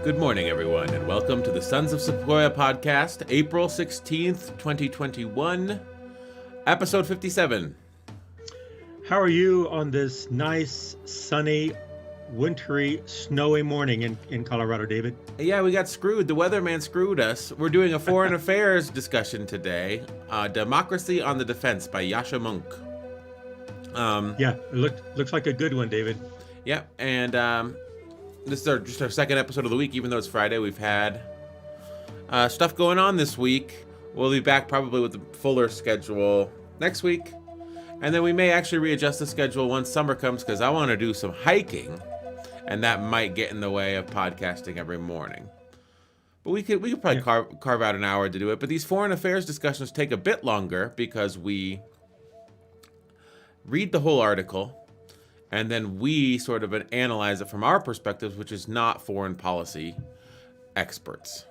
Good morning, everyone, and welcome to the Sons of Sequoia podcast, April 16th, 2021, episode 57. How are you on this nice, sunny, wintry, snowy morning in Colorado, David? Yeah, we got screwed. The weatherman screwed us. We're doing a foreign affairs discussion today, Democracy on the Defense by YASCHA MOUNK. Yeah, it looks like a good one, David. Yeah, and this is just our second episode of the week, even though it's Friday. We've had stuff going on this week. We'll be back probably with a fuller schedule next week. And then we may actually readjust the schedule once summer comes, because I want to do some hiking, and that might get in the way of podcasting every morning. But we could probably carve out an hour to do it. But these foreign affairs discussions take a bit longer because we read the whole article, and then we sort of analyze it from our perspectives, which is not foreign policy experts.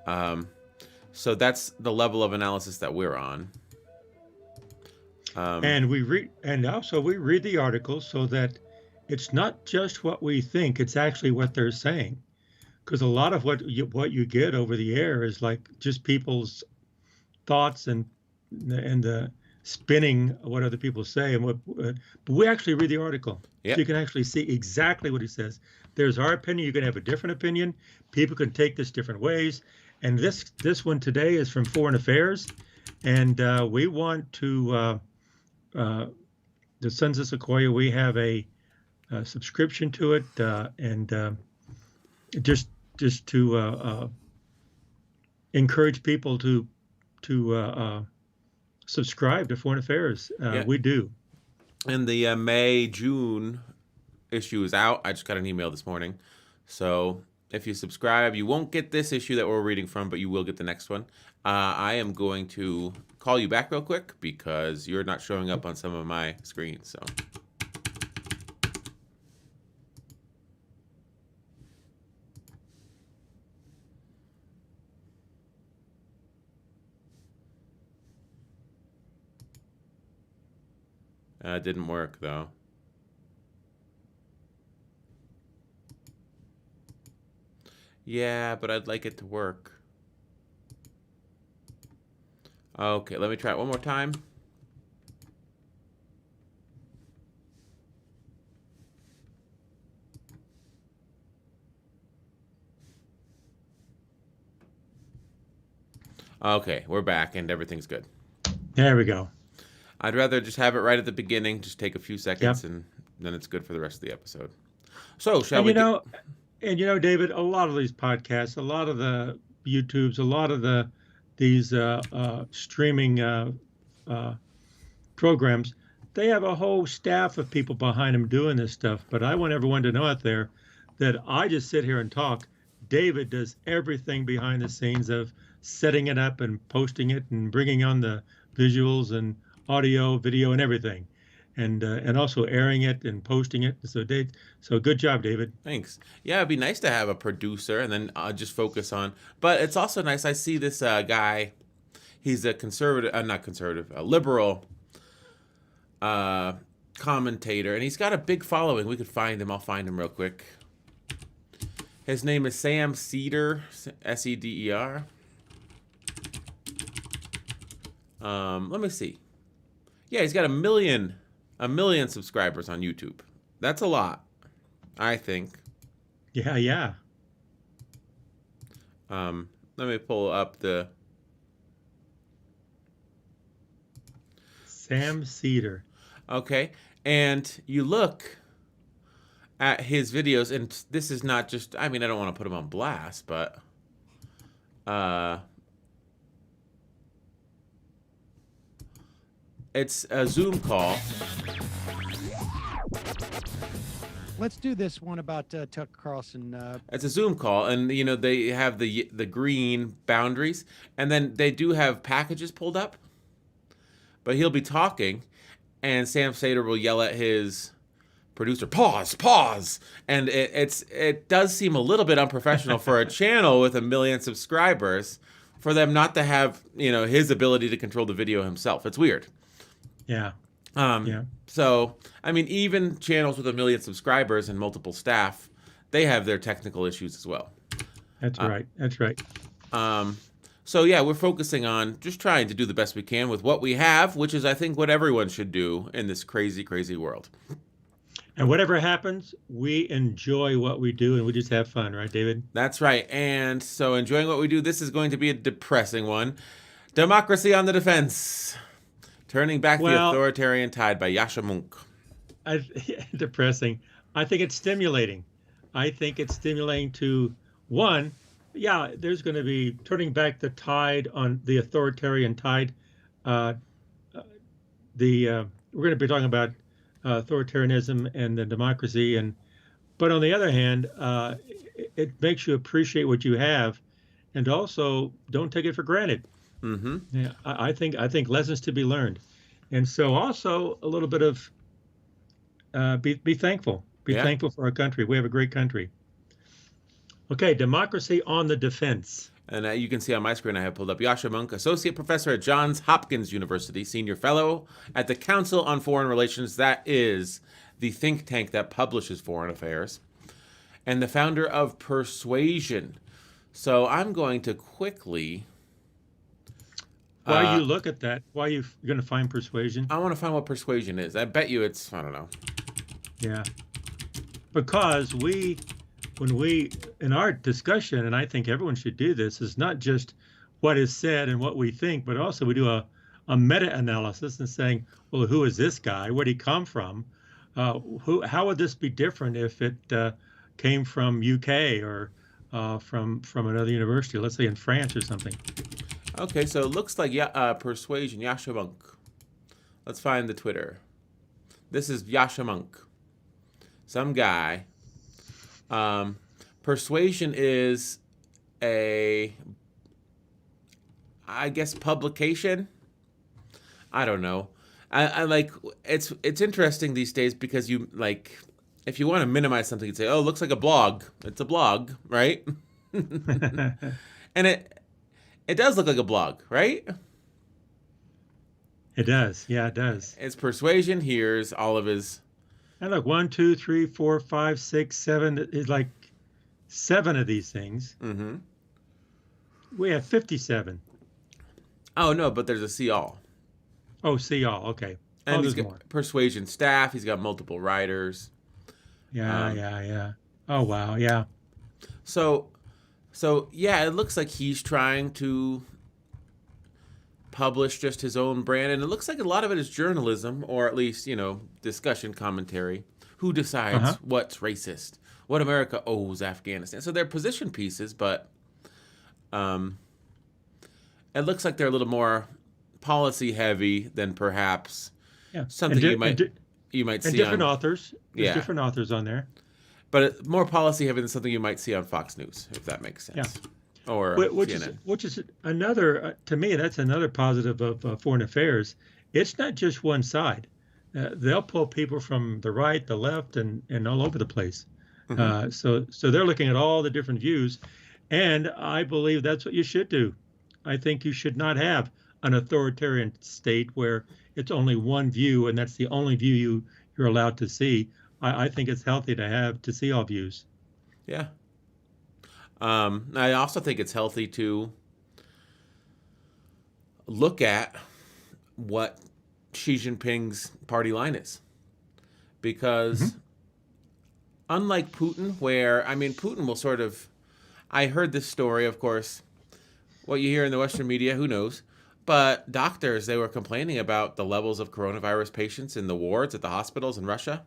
So that's the level of analysis that we're on. And we read the article so that it's not just what we think; it's actually what they're saying. Because a lot of what you get over the air is like just people's thoughts and the spinning what other people say, but we actually read the article. Yep. So you can actually see exactly what he says. There's our opinion. You can have a different opinion. People can take this different ways. And this one today is from Foreign Affairs, and we want to the Sons of Sequoia. We have a subscription to it, and just to encourage people to subscribe to Foreign Affairs. We do. And the May-June issue is out. I just got an email this morning. So if you subscribe, you won't get this issue that we're reading from, but you will get the next one. I am going to call you back real quick because you're not showing up on some of my screens. So. It didn't work, though. Yeah, but I'd like it to work. Okay, let me try it one more time. Okay, we're back and everything's good. There we go. I'd rather just have it right at the beginning, just take a few seconds, and then it's good for the rest of the episode. So, shall we? David, a lot of these podcasts, a lot of the YouTubes, a lot of these streaming programs, they have a whole staff of people behind them doing this stuff. But I want everyone to know out there that I just sit here and talk. David does everything behind the scenes of setting it up and posting it and bringing on the visuals and audio, video, and everything, and also airing it and posting it. So good job, David. Thanks. Yeah, it'd be nice to have a producer and then just focus on. But it's also nice. I see this guy. He's a a liberal commentator, and he's got a big following. We could find him. I'll find him real quick. His name is Sam Seder, Seder. Let me see. Yeah, he's got a million subscribers on YouTube. That's a lot, I think. Yeah. Let me pull up the Sam Seder. Okay, and you look at his videos, and this is not just. I mean, I don't want to put him on blast, but it's a Zoom call. Let's do this one about Tucker Carlson. It's a Zoom call, and they have the green boundaries, and then they do have packages pulled up. But he'll be talking, and Sam Seder will yell at his producer, "Pause!" And it does seem a little bit unprofessional for a channel with 1 million subscribers for them not to have his ability to control the video himself. It's weird. Yeah. So, I mean, even channels with 1 million subscribers and multiple staff, they have their technical issues as well. That's Uh, right. That's right. Um, so yeah, we're focusing on just trying to do the best we can with what we have, which is I think what everyone should do in this crazy, crazy world. And whatever happens, we enjoy what we do and we just have fun, right, David? That's right. And so enjoying what we do, this is going to be a depressing one. Democracy on the Defense. Turning Back the Well, Authoritarian Tide by YASCHA MOUNK. I, depressing. I think it's stimulating. I think it's stimulating to one, yeah, there's going to be turning back the tide on the authoritarian tide. Uh, we're going to be talking about authoritarianism and the democracy, but on the other hand, it makes you appreciate what you have, and also don't take it for granted. Mm-hmm. Yeah, I think lessons to be learned, and so also a little bit of be thankful. Be Yeah. thankful for our country. We have a great country. Okay, democracy on the defense. And you can see on my screen I have pulled up YASCHA MOUNK, Associate Professor at Johns Hopkins University, Senior Fellow at the Council on Foreign Relations. That is the think tank that publishes foreign affairs. And the founder of Persuasion. So I'm going to quickly... While you look at that, why are you going to find persuasion? I want to find what Persuasion is. I bet you it's, I don't know. Yeah. Because when we, in our discussion, and I think everyone should do this, is not just what is said and what we think, but also we do a meta-analysis and saying, well, who is this guy? Where'd he come from? How would this be different if it came from UK or from another university, let's say in France or something? Okay, so it looks like Persuasion, YASCHA MOUNK. Let's find the Twitter. This is YASCHA MOUNK. Some guy. Persuasion is I guess, publication. I don't know. I like it's interesting these days because you like if you want to minimize something, you'd say, "Oh, it looks like a blog." It's a blog, right? And it does look like a blog, right? It does. Yeah, it does. It's Persuasion. Here's all of his. And look, 1, 2, 3, 4, 5, 6, 7. It's like 7 of these things. Mm-hmm. We have 57. Oh no, but there's a see all. Oh, see all. Okay. And he's there's got more. Persuasion staff. He's got multiple writers. Yeah, yeah. Oh, wow. Yeah. So yeah, it looks like he's trying to publish just his own brand, and it looks like a lot of it is journalism, or at least, discussion commentary. Who decides what's racist? What America owes Afghanistan? So they're position pieces, but it looks like they're a little more policy heavy than perhaps something you might see and different on authors. There's different authors on there. But more policy heavy than something you might see on Fox News, if that makes sense. Yeah. Or CNN. Which is another, to me, that's another positive of foreign affairs. It's not just one side. They'll pull people from the right, the left, and all over the place. Mm-hmm. So they're looking at all the different views. And I believe that's what you should do. I think you should not have an authoritarian state where it's only one view and that's the only view you're allowed to see. I think it's healthy to see all views. Yeah. I also think it's healthy to look at what Xi Jinping's party line is. Because unlike Putin, Putin will sort of... I heard this story, of course. What you hear in the Western media, who knows? But doctors, they were complaining about the levels of coronavirus patients in the wards at the hospitals in Russia.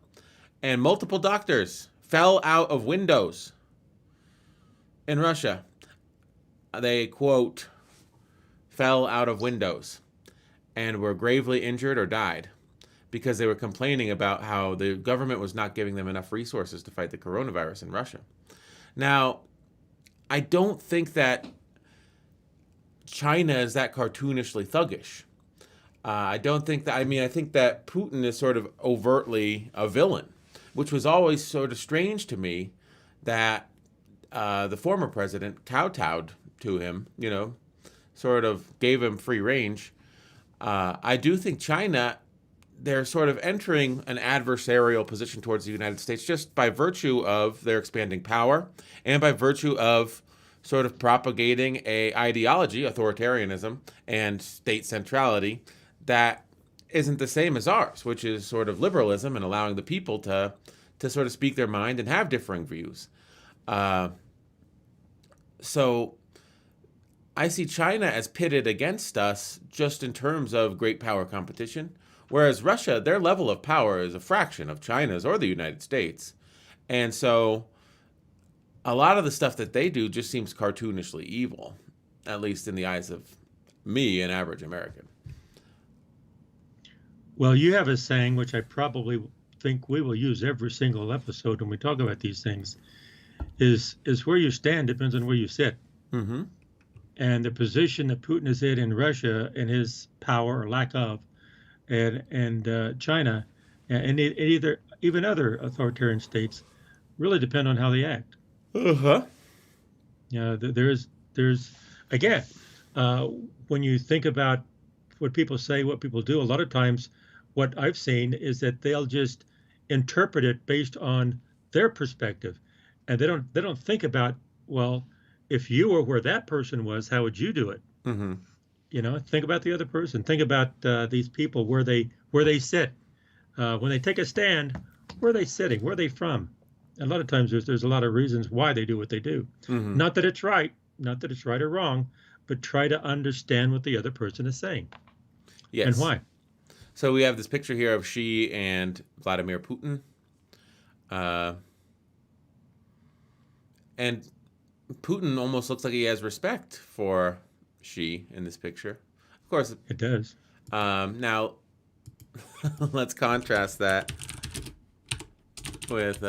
And multiple doctors fell out of windows in Russia. They, quote, fell out of windows and were gravely injured or died because they were complaining about how the government was not giving them enough resources to fight the coronavirus in Russia. Now, I don't think that China is that cartoonishly thuggish. I think that Putin is sort of overtly a villain, which was always sort of strange to me that the former president kowtowed to him, sort of gave him free range. I do think China, they're sort of entering an adversarial position towards the United States just by virtue of their expanding power and by virtue of sort of propagating a ideology, authoritarianism, and state centrality that isn't the same as ours, which is sort of liberalism and allowing the people to sort of speak their mind and have differing views. So I see China as pitted against us just in terms of great power competition, whereas Russia, their level of power is a fraction of China's or the United States. And so a lot of the stuff that they do just seems cartoonishly evil, at least in the eyes of me, an average American. Well, you have a saying, which I probably think we will use every single episode when we talk about these things, is where you stand depends on where you sit. Mm-hmm. And the position that Putin is in Russia and his power or lack of, and China, and either even other authoritarian states, really depend on how they act. Uh-huh. There's again, when you think about what people say, what people do, a lot of times what I've seen is that they'll just interpret it based on their perspective, and they don't think about, well, if you were where that person was, how would you do it? Mm-hmm. Think about the other person. Think about these people where they sit when they take a stand. Where are they sitting? Where are they from? A lot of times there's a lot of reasons why they do what they do. Mm-hmm. Not that it's right or wrong, but try to understand what the other person is saying. Yes. And why. So we have this picture here of Xi and Vladimir Putin. And Putin almost looks like he has respect for Xi in this picture. Of course. It does. Now, let's contrast that with...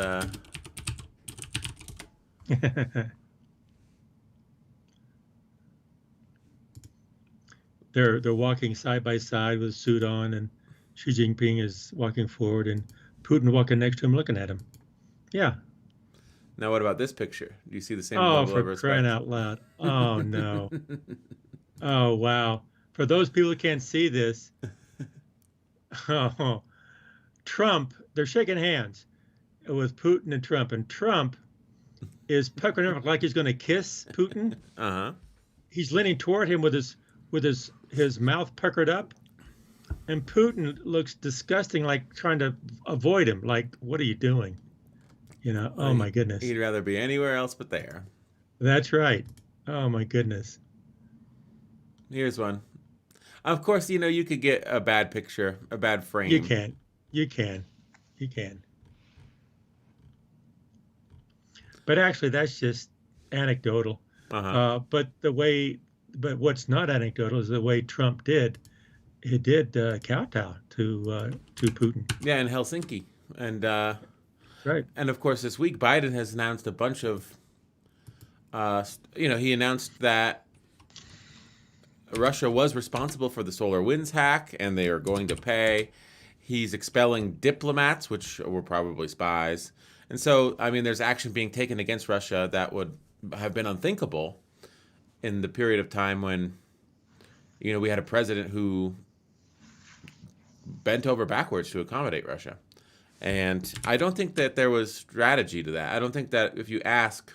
They're walking side by side with a suit on, and Xi Jinping is walking forward, and Putin walking next to him, looking at him. Yeah. Now, what about this picture? Do you see the same Oh, level of for respect? crying out loud! Oh no! Oh wow! For those people who can't see this, oh, Trump. They're shaking hands with Putin and Trump is puckering up like he's going to kiss Putin. Uh-huh. He's leaning toward him with his mouth puckered up, and Putin looks disgusting, like trying to avoid him. Like, what are you doing? Oh my goodness. He'd rather be anywhere else but there. That's right. Oh my goodness. Here's one. Of course, you could get a bad picture, a bad frame. You can. But actually, that's just anecdotal. Uh-huh. But what's not anecdotal is the way Trump did. He did kowtow to Putin. Yeah, in Helsinki. And right. And of course, this week Biden has announced a bunch of, he announced that Russia was responsible for the SolarWinds hack, and they are going to pay. He's expelling diplomats, which were probably spies. And so, there's action being taken against Russia that would have been unthinkable in the period of time when, we had a president who bent over backwards to accommodate Russia. And I don't think that there was strategy to that. I don't think that if you ask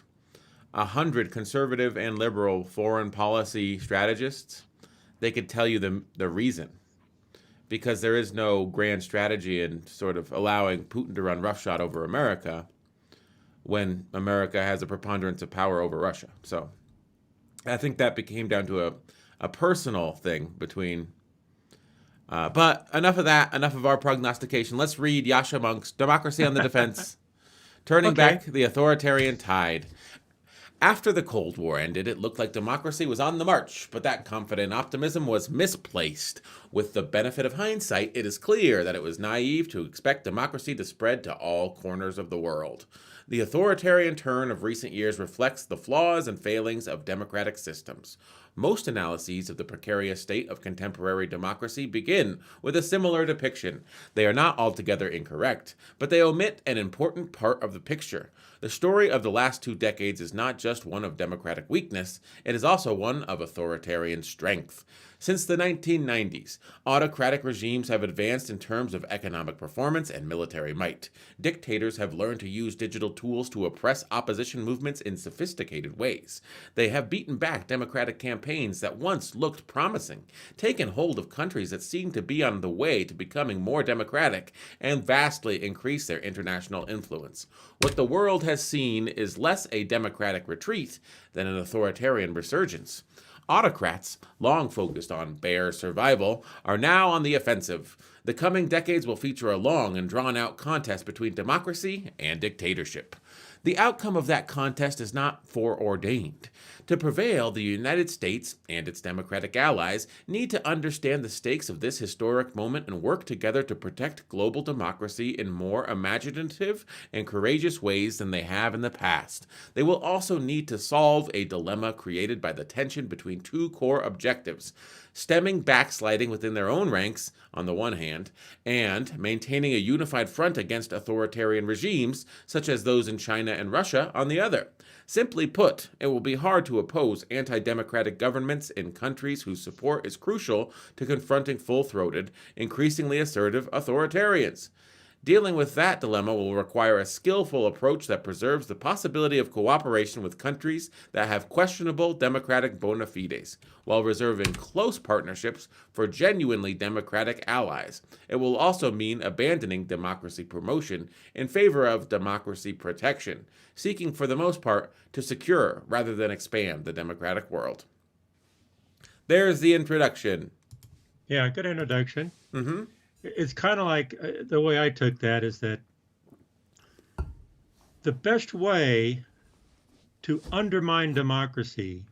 100 conservative and liberal foreign policy strategists, they could tell you the reason. Because there is no grand strategy in sort of allowing Putin to run roughshod over America when America has a preponderance of power over Russia. So I think that came down to a personal thing between... but enough of that, enough of our prognostication. Let's read YASCHA Monk's Democracy on the Defense, Turning Back the Authoritarian Tide. After the Cold War ended, it looked like democracy was on the march, but that confident optimism was misplaced. With the benefit of hindsight, it is clear that it was naive to expect democracy to spread to all corners of the world. The authoritarian turn of recent years reflects the flaws and failings of democratic systems. Most analyses of the precarious state of contemporary democracy begin with a similar depiction. They are not altogether incorrect, but they omit an important part of the picture. The story of the last 2 decades is not just one of democratic weakness, it is also one of authoritarian strength. Since the 1990s, autocratic regimes have advanced in terms of economic performance and military might. Dictators have learned to use digital tools to oppress opposition movements in sophisticated ways. They have beaten back democratic campaigns that once looked promising, taken hold of countries that seemed to be on the way to becoming more democratic, and vastly increased their international influence. What the world has seen is less a democratic retreat than an authoritarian resurgence. Autocrats, long focused on bare survival, are now on the offensive. The coming decades will feature a long and drawn-out contest between democracy and dictatorship. The outcome of that contest is not foreordained. To prevail, the United States and its democratic allies need to understand the stakes of this historic moment and work together to protect global democracy in more imaginative and courageous ways than they have in the past. They will also need to solve a dilemma created by the tension between two core objectives: stemming backsliding within their own ranks, on the one hand, and maintaining a unified front against authoritarian regimes, such as those in China and Russia, on the other. Simply put, it will be hard to oppose anti-democratic governments in countries whose support is crucial to confronting full-throated, increasingly assertive authoritarians. Dealing with that dilemma will require a skillful approach that preserves the possibility of cooperation with countries that have questionable democratic bona fides, while reserving close partnerships for genuinely democratic allies. It will also mean abandoning democracy promotion in favor of democracy protection, seeking for the most part to secure rather than expand the democratic world. There's the introduction. Yeah, good introduction. Mm-hmm. It's kind of like the way I took that is that the best way to undermine democracy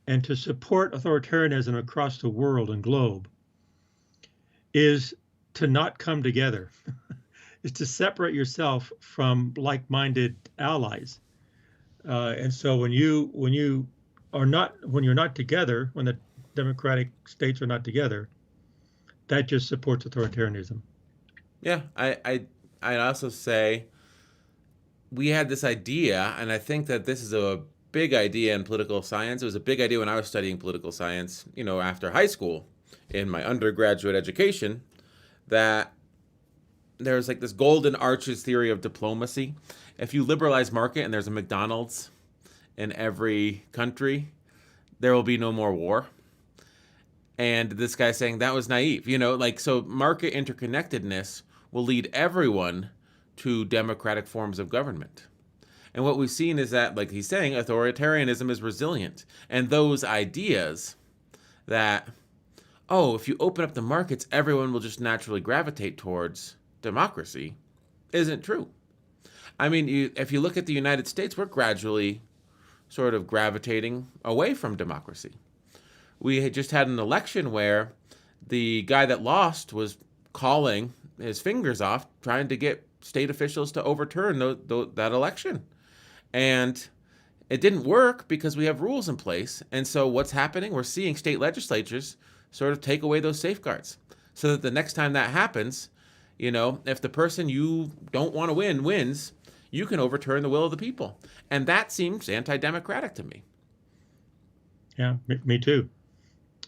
and to support authoritarianism across the world and globe is to not come together, is to separate yourself from like-minded allies. And so when you're not together, when the democratic states are not together, that just supports authoritarianism. Yeah, I'd also say we had this idea, and I think that this is a big idea in political science. It was a big idea when I was studying political science, after high school, in my undergraduate education, that there's like this golden arches theory of diplomacy. If you liberalize market and there's a McDonald's in every country, there will be no more war. And this guy's saying that was naive, so market interconnectedness will lead everyone to democratic forms of government. And what we've seen is that, like he's saying, authoritarianism is resilient. And those ideas that, if you open up the markets, everyone will just naturally gravitate towards democracy, isn't true. I mean, if you look at the United States, we're gradually sort of gravitating away from democracy. We had just had an election where the guy that lost was calling his fingers off, trying to get state officials to overturn that election. And it didn't work because we have rules in place. And so what's happening? We're seeing state legislatures sort of take away those safeguards so that the next time that happens, if the person you don't want to win wins, you can overturn the will of the people. And that seems anti-democratic to me. Yeah, me too.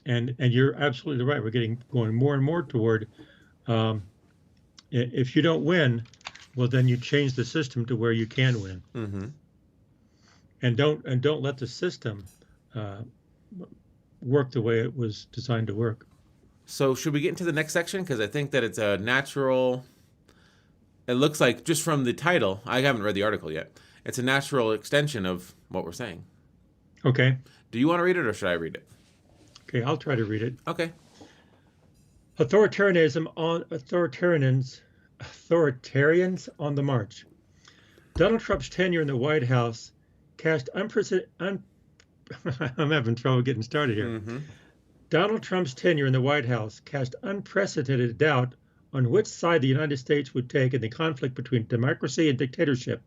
And you're absolutely right. We're going more and more toward if you don't win, well, then you change the system to where you can win. Mm-hmm. And don't let the system work the way it was designed to work. So should we get into the next section? Because I think that it's a natural. It looks like, just from the title, I haven't read the article yet, it's a natural extension of what we're saying. Okay. Do you want to read it or should I read it? Okay, I'll try to read it. Okay. Authoritarians on the march. Donald Trump's tenure in the White House cast unprecedented. I'm having trouble getting started here. Mm-hmm. Donald Trump's tenure in the White House cast unprecedented doubt on which side the United States would take in the conflict between democracy and dictatorship.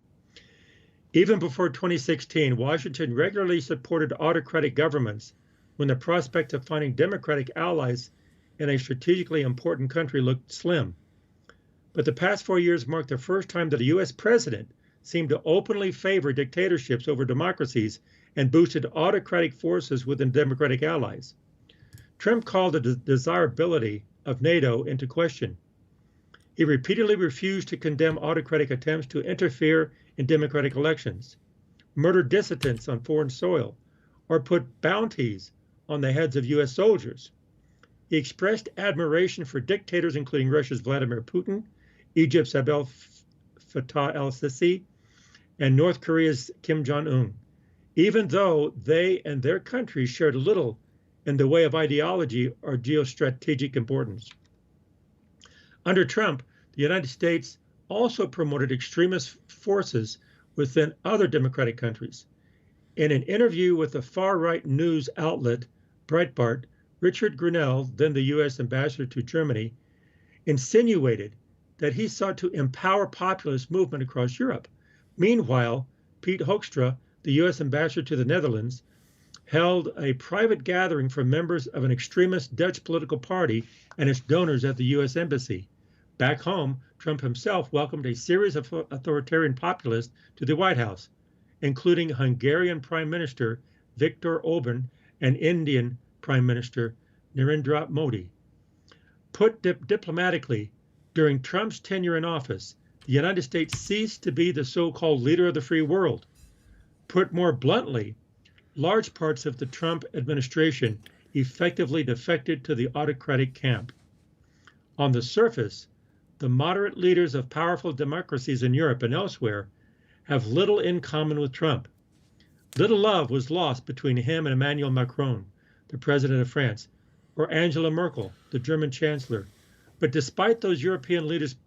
Even before 2016, Washington regularly supported autocratic governments when the prospect of finding democratic allies in a strategically important country looked slim. But the past 4 years marked the first time that a U.S. president seemed to openly favor dictatorships over democracies and boosted autocratic forces within democratic allies. Trump called the desirability of NATO into question. He repeatedly refused to condemn autocratic attempts to interfere in democratic elections, murder dissidents on foreign soil, or put bounties on the heads of U.S. soldiers. He expressed admiration for dictators including Russia's Vladimir Putin, Egypt's Abdel Fattah el-Sisi, and North Korea's Kim Jong-un, even though they and their countries shared little in the way of ideology or geostrategic importance. Under Trump, the United States also promoted extremist forces within other democratic countries. In an interview with the far-right news outlet Breitbart, Richard Grenell, then the U.S. ambassador to Germany, insinuated that he sought to empower populist movement across Europe. Meanwhile, Pete Hoekstra, the U.S. ambassador to the Netherlands, held a private gathering for members of an extremist Dutch political party and its donors at the U.S. Embassy. Back home, Trump himself welcomed a series of authoritarian populists to the White House, including Hungarian Prime Minister Viktor Orban and Indian Prime Minister Narendra Modi. Put diplomatically, during Trump's tenure in office, the United States ceased to be the so-called leader of the free world. Put more bluntly, large parts of the Trump administration effectively defected to the autocratic camp. On the surface, the moderate leaders of powerful democracies in Europe and elsewhere have little in common with Trump. Little love was lost between him and Emmanuel Macron, the president of France, or Angela Merkel, the German chancellor. But despite those European leaders'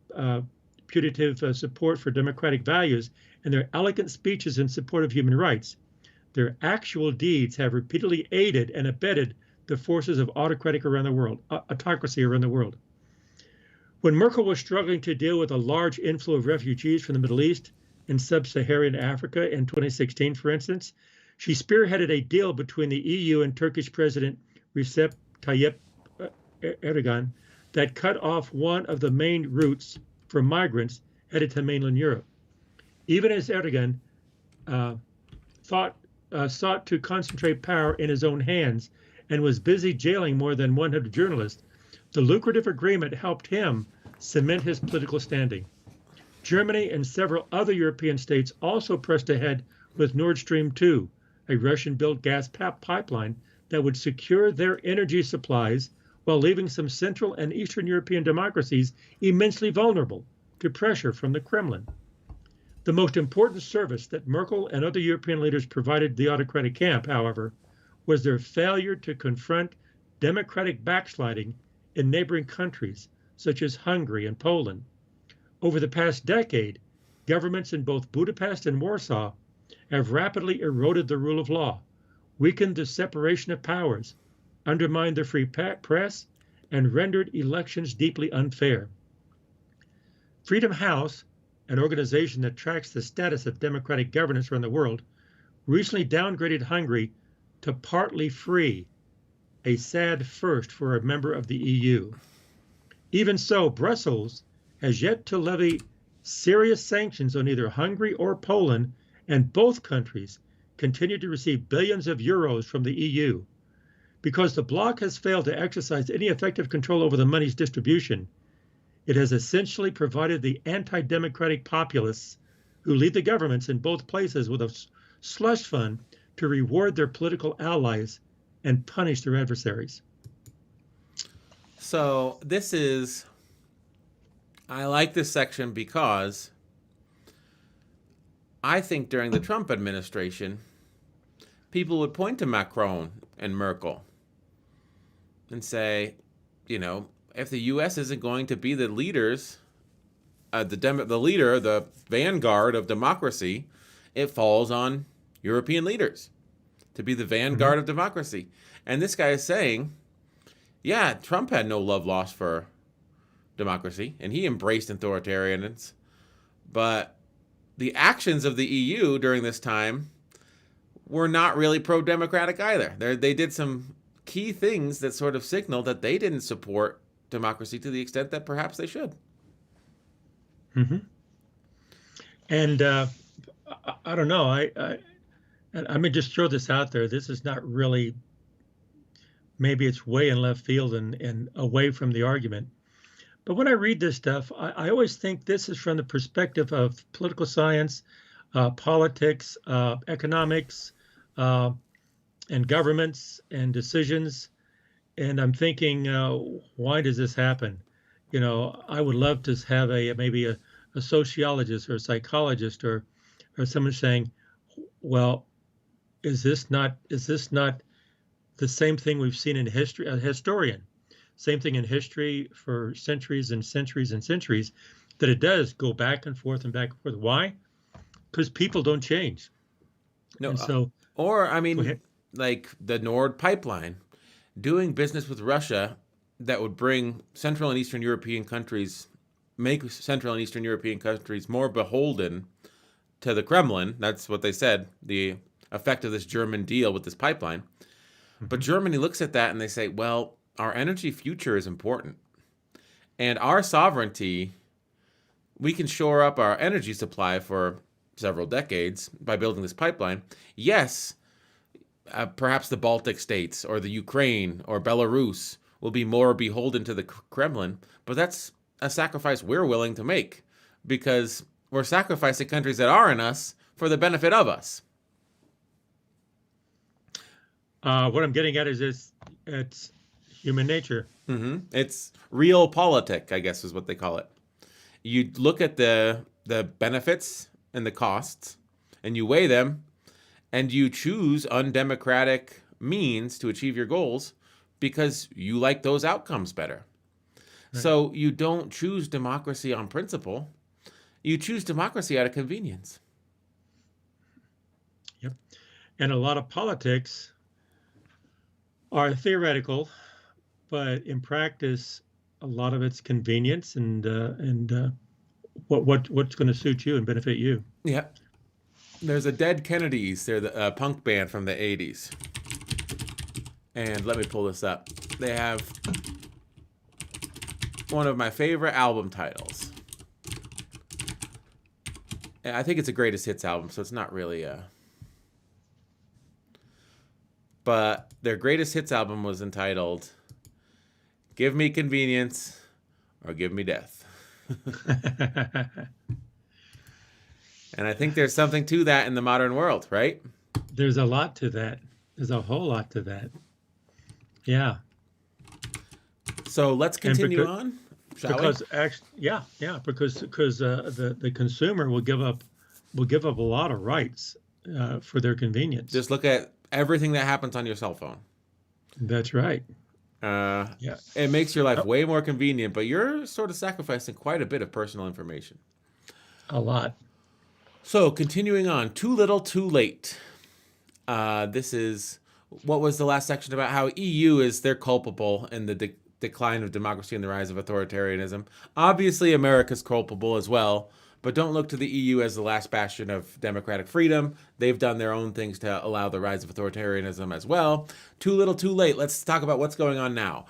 putative support for democratic values and their elegant speeches in support of human rights, their actual deeds have repeatedly aided and abetted the forces of autocracy around the world. When Merkel was struggling to deal with a large inflow of refugees from the Middle East and sub-Saharan Africa in 2016, for instance, she spearheaded a deal between the EU and Turkish President Recep Tayyip Erdogan that cut off one of the main routes for migrants headed to mainland Europe. Even as Erdogan sought to concentrate power in his own hands and was busy jailing more than 100 journalists, the lucrative agreement helped him cement his political standing. Germany and several other European states also pressed ahead with Nord Stream 2, a Russian-built gas pipeline that would secure their energy supplies while leaving some Central and Eastern European democracies immensely vulnerable to pressure from the Kremlin. The most important service that Merkel and other European leaders provided the autocratic camp, however, was their failure to confront democratic backsliding in neighboring countries such as Hungary and Poland. Over the past decade, governments in both Budapest and Warsaw have rapidly eroded the rule of law, weakened the separation of powers, undermined the free press, and rendered elections deeply unfair. Freedom House, an organization that tracks the status of democratic governance around the world, recently downgraded Hungary to partly free, a sad first for a member of the EU. Even so, Brussels has yet to levy serious sanctions on either Hungary or Poland, and both countries continue to receive billions of euros from the EU. Because the bloc has failed to exercise any effective control over the money's distribution, it has essentially provided the anti-democratic populists who lead the governments in both places with a slush fund to reward their political allies and punish their adversaries. So I like this section because I think during the Trump administration, people would point to Macron and Merkel and say, if the U.S. isn't going to be the leaders, the vanguard of democracy, it falls on European leaders to be the vanguard of democracy. And this guy is saying, yeah, Trump had no love lost for democracy, and he embraced authoritarianism. But the actions of the EU during this time were not really pro-democratic either. They did some key things that sort of signaled that they didn't support democracy to the extent that perhaps they should. And I don't know. I may just throw this out there. This is not really maybe it's way in left field and away from the argument. But when I read this stuff, I always think this is from the perspective of political science, politics, economics, uh, and governments and decisions. And I'm thinking, why does this happen? I would love to have maybe a sociologist or a psychologist or someone saying, well, is this not the same thing we've seen in history? A historian, same thing in history for centuries and centuries and centuries, that it does go back and forth and back and forth. Why? Because people don't change. No, And so, or I go mean, ahead. like the Nord pipeline, doing business with Russia that would bring Central and Eastern European countries, make Central and Eastern European countries more beholden to the Kremlin. That's what they said, the effect of this German deal with this pipeline. But Mhm. Germany looks at that and they say, well, our energy future is important. And our sovereignty, we can shore up our energy supply for several decades by building this pipeline. Yes, perhaps the Baltic states or the Ukraine or Belarus will be more beholden to the Kremlin, but that's a sacrifice we're willing to make because we're sacrificing countries that are in us for the benefit of us. What I'm getting at is it's human nature. It's realpolitik, I guess is what they call it. You look at the benefits and the costs, and you weigh them, and you choose undemocratic means to achieve your goals because you like those outcomes better. Right. So you don't choose democracy on principle. You choose democracy out of convenience. Yep. And a lot of politics are theoretical, but in practice, a lot of it's convenience and what's going to suit you and benefit you. Yeah. There's a Dead Kennedys. They're the punk band from the 80s. And let me pull this up. They have one of my favorite album titles. And I think it's a greatest hits album, so it's not really a... But their greatest hits album was entitled Give Me Convenience or Give Me Death. And I think there's something to that in the modern world, right? There's a lot to that. There's a whole lot to that. Yeah. So let's continue because- on, shall Because actually, because the consumer will give up a lot of rights for their convenience. Just look at everything that happens on your cell phone. That's right. Yeah. It makes your life way more convenient, but you're sort of sacrificing quite a bit of personal information. A lot. So continuing on, too little, too late. This is what was the last section about how they're culpable in the decline of democracy and the rise of authoritarianism. Obviously, America's culpable as well, but don't look to the EU as the last bastion of democratic freedom. They've done their own things to allow the rise of authoritarianism as well. Too little, too late. Let's talk about what's going on now.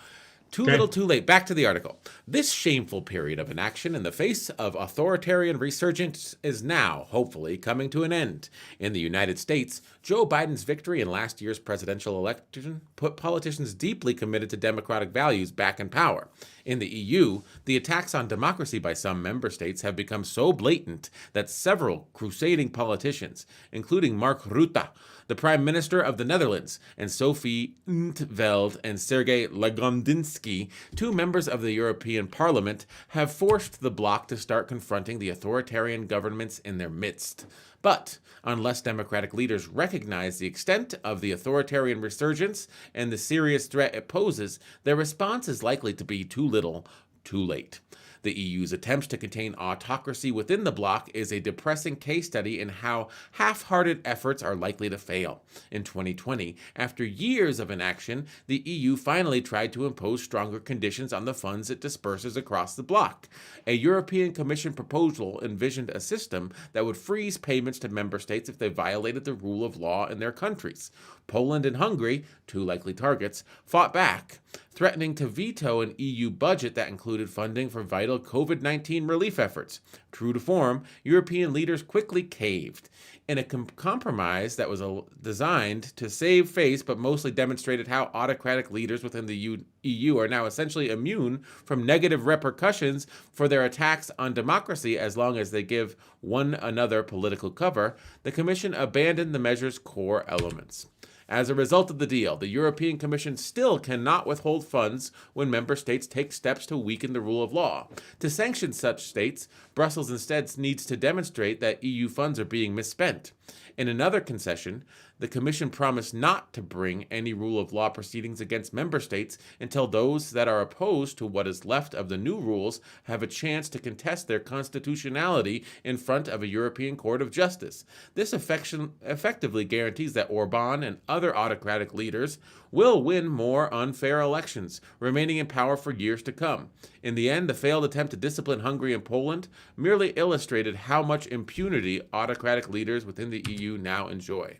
Too little, too late. Back to the article. This shameful period of inaction in the face of authoritarian resurgence is now, hopefully, coming to an end. In the United States, Joe Biden's victory in last year's presidential election put politicians deeply committed to democratic values back in power. In the EU, the attacks on democracy by some member states have become so blatant that several crusading politicians, including Mark Rutte, the Prime Minister of the Netherlands, and Sophie 't Veld and Sergei Lagodinsky, two members of the European Parliament, have forced the bloc to start confronting the authoritarian governments in their midst. But unless democratic leaders recognize the extent of the authoritarian resurgence and the serious threat it poses, their response is likely to be too little, too late. The EU's attempts to contain autocracy within the bloc is a depressing case study in how half-hearted efforts are likely to fail. In 2020, after years of inaction, the EU finally tried to impose stronger conditions on the funds it disperses across the bloc. A European Commission proposal envisioned a system that would freeze payments to member states if they violated the rule of law in their countries. Poland and Hungary, two likely targets, fought back, threatening to veto an EU budget that included funding for vital COVID-19 relief efforts. True to form, European leaders quickly caved. in a compromise that was designed to save face but mostly demonstrated how autocratic leaders within the EU are now essentially immune from negative repercussions for their attacks on democracy as long as they give one another political cover, the Commission abandoned the measure's core elements. As a result of the deal, the European Commission still cannot withhold funds when member states take steps to weaken the rule of law. To sanction such states, Brussels instead needs to demonstrate that EU funds are being misspent. In another concession, the Commission promised not to bring any rule of law proceedings against member states until those that are opposed to what is left of the new rules have a chance to contest their constitutionality in front of a European Court of Justice. This effectively guarantees that Orban and other autocratic leaders will win more unfair elections, remaining in power for years to come. In the end, the failed attempt to discipline Hungary and Poland merely illustrated how much impunity autocratic leaders within the EU now enjoy.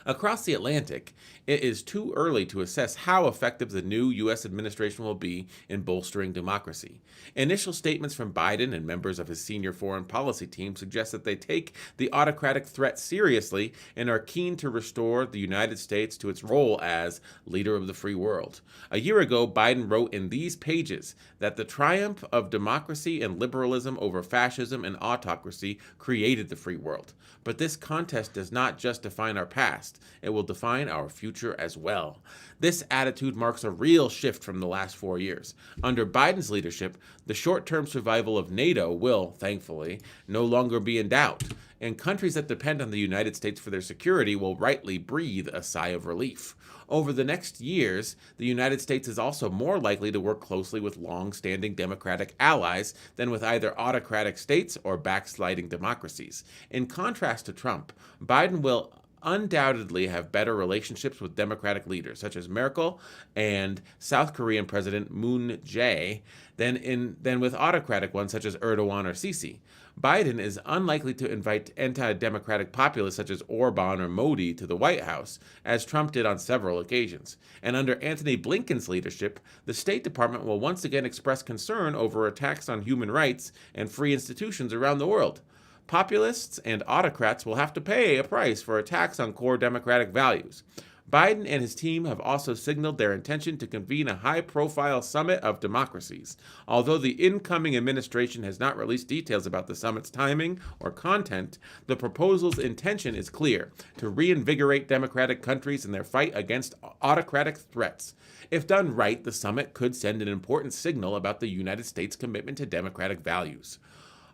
Across the Atlantic, it is too early to assess how effective the new U.S. administration will be in bolstering democracy. Initial statements from Biden and members of his senior foreign policy team suggest that they take the autocratic threat seriously and are keen to restore the United States to its role as leader of the free world. A year ago, Biden wrote in these pages that the triumph of democracy and liberalism over fascism and autocracy created the free world. But this contest does not just define our past, it will define our future as well. This attitude marks a real shift from the last 4 years. Under Biden's leadership, the short-term survival of NATO will, thankfully, no longer be in doubt, and countries that depend on the United States for their security will rightly breathe a sigh of relief. Over the next years, the United States is also more likely to work closely with long-standing democratic allies than with either autocratic states or backsliding democracies. In contrast to Trump, Biden will undoubtedly have better relationships with democratic leaders such as Merkel and South Korean President Moon Jae than with autocratic ones such as Erdogan or Sisi. Biden is unlikely to invite anti-democratic populists such as Orban or Modi to the White House, as Trump did on several occasions. And under Antony Blinken's leadership, the State Department will once again express concern over attacks on human rights and free institutions around the world. Populists and autocrats will have to pay a price for attacks on core democratic values. Biden and his team have also signaled their intention to convene a high-profile summit of democracies. Although the incoming administration has not released details about the summit's timing or content, the proposal's intention is clear: to reinvigorate democratic countries in their fight against autocratic threats. If done right, the summit could send an important signal about the United States' commitment to democratic values.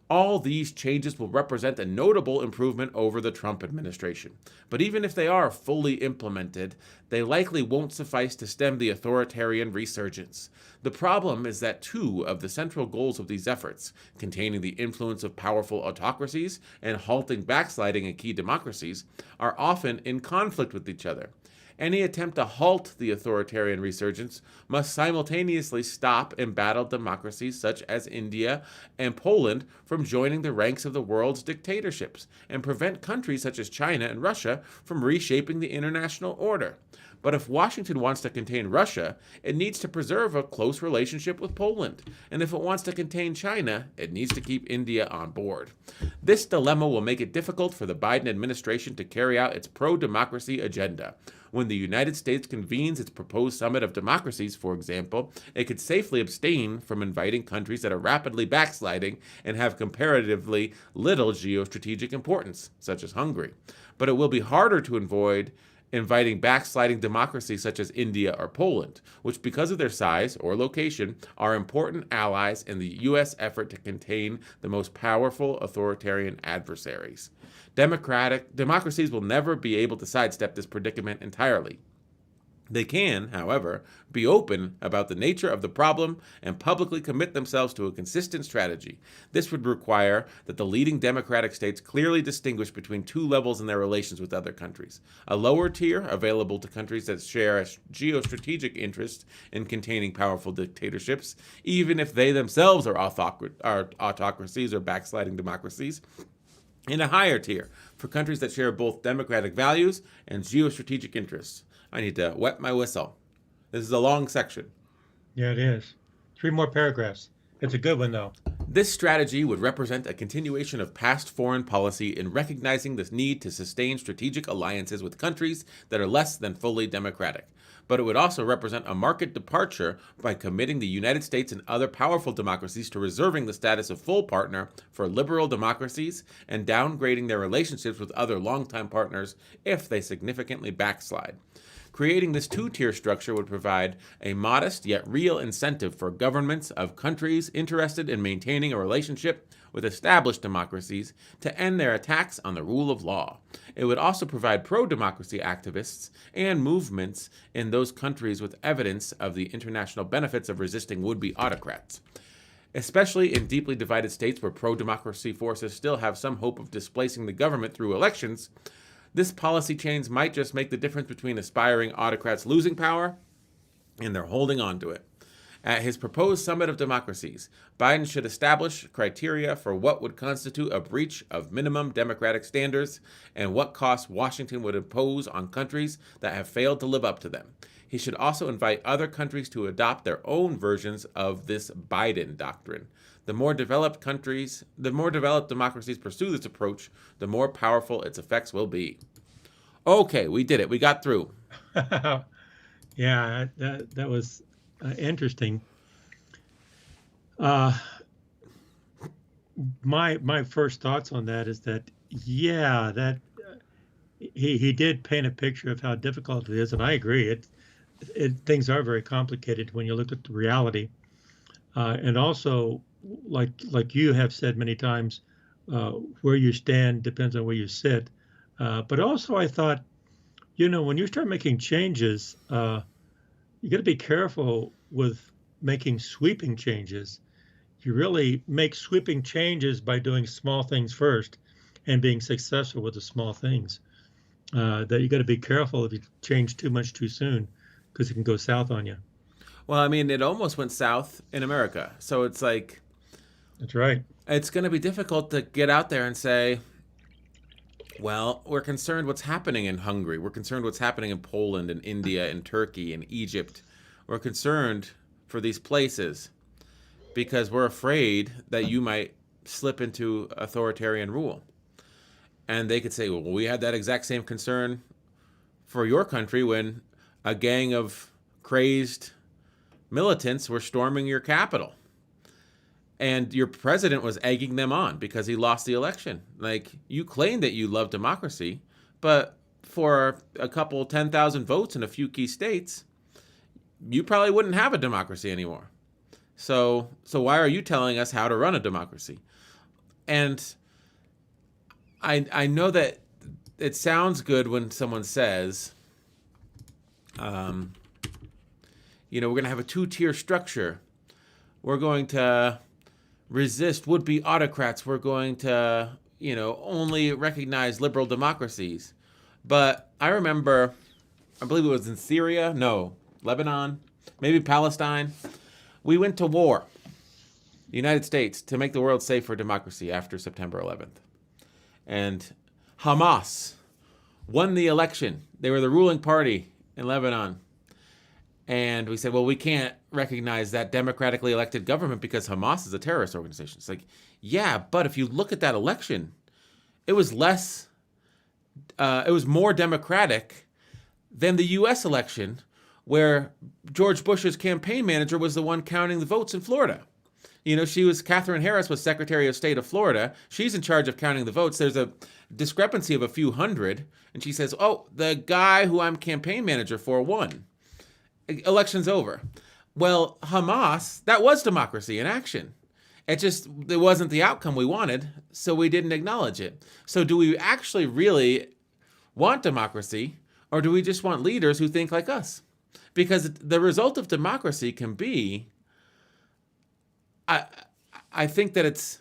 All these changes will represent a notable improvement over the Trump administration. But even if they are fully implemented, they likely won't suffice to stem the authoritarian resurgence. The problem is that two of the central goals of these efforts, containing the influence of powerful autocracies and halting backsliding in key democracies, are often in conflict with each other. Any attempt to halt the authoritarian resurgence must simultaneously stop embattled democracies such as India and Poland from joining the ranks of the world's dictatorships, and prevent countries such as China and Russia from reshaping the international order. But if Washington wants to contain Russia, it needs to preserve a close relationship with Poland. And if it wants to contain China, it needs to keep India on board. This dilemma will make it difficult for the Biden administration to carry out its pro-democracy agenda. When the United States convenes its proposed summit of democracies, for example, it could safely abstain from inviting countries that are rapidly backsliding and have comparatively little geostrategic importance, such as Hungary. But it will be harder to avoid inviting backsliding democracies such as India or Poland, which because of their size or location are important allies in the U.S. effort to contain the most powerful authoritarian adversaries. Democracies will never be able to sidestep this predicament entirely. They can, however, be open about the nature of the problem and publicly commit themselves to a consistent strategy. This would require that the leading democratic states clearly distinguish between two levels in their relations with other countries: a lower tier available to countries that share a geostrategic interest in containing powerful dictatorships, even if they themselves are autocracies or backsliding democracies, and a higher tier for countries that share both democratic values and geostrategic interests. I need to wet my whistle. This is a long section. Yeah, it is. 3 more paragraphs. It's a good one, though. This strategy would represent a continuation of past foreign policy in recognizing the need to sustain strategic alliances with countries that are less than fully democratic. But it would also represent a marked departure by committing the United States and other powerful democracies to reserving the status of full partner for liberal democracies and downgrading their relationships with other longtime partners if they significantly backslide. Creating this two-tier structure would provide a modest yet real incentive for governments of countries interested in maintaining a relationship with established democracies to end their attacks on the rule of law. It would also provide pro-democracy activists and movements in those countries with evidence of the international benefits of resisting would-be autocrats. Especially in deeply divided states where pro-democracy forces still have some hope of displacing the government through elections, this policy change might just make the difference between aspiring autocrats losing power and they're holding on to it. At his proposed summit of democracies, Biden should establish criteria for what would constitute a breach of minimum democratic standards and what costs Washington would impose on countries that have failed to live up to them. He should also invite other countries to adopt their own versions of this Biden doctrine. The more developed democracies pursue this approach, the more powerful its effects will be. Okay, we did it. We got through. Yeah, that was interesting. My first thoughts on that is that he did paint a picture of how difficult it is, and I agree. Things are very complicated when you look at the reality, and also like you have said many times, where you stand depends on where you sit. But also, I thought, when you start making changes, you got to be careful with making sweeping changes. You really make sweeping changes by doing small things first and being successful with the small things. That you got to be careful if you change too much too soon, because it can go south on you. Well, I mean, it almost went south in America. So it's like... That's right. It's going to be difficult to get out there and say, well, we're concerned what's happening in Hungary. We're concerned what's happening in Poland and India and Turkey and Egypt. We're concerned for these places because we're afraid that you might slip into authoritarian rule. And they could say, well, we had that exact same concern for your country when a gang of crazed militants were storming your capital. And your president was egging them on because he lost the election. Like, you claim that you love democracy, but for a couple 10,000 votes in a few key states, you probably wouldn't have a democracy anymore. So why are you telling us how to run a democracy? And I know that it sounds good when someone says, we're going to have a two-tier structure. We're going to resist would-be autocrats. We're going to, only recognize liberal democracies. But I remember, I believe it was in Syria, Lebanon, maybe Palestine. We went to war, the United States, to make the world safe for democracy after September 11th. And Hamas won the election. They were the ruling party in Lebanon. And we said, well, we can't recognize that democratically elected government because Hamas is a terrorist organization. It's like, yeah, but if you look at that election, it was more democratic than the U.S. election, where George Bush's campaign manager was the one counting the votes in Florida. Catherine Harris was Secretary of State of Florida. She's in charge of counting the votes. There's a discrepancy of a few hundred. And she says, oh, the guy who I'm campaign manager for won. Election's over. Well, Hamas, that was democracy in action. It wasn't the outcome we wanted, so we didn't acknowledge it. So do we actually really want democracy, or do we just want leaders who think like us? Because the result of democracy can be, I think that it's,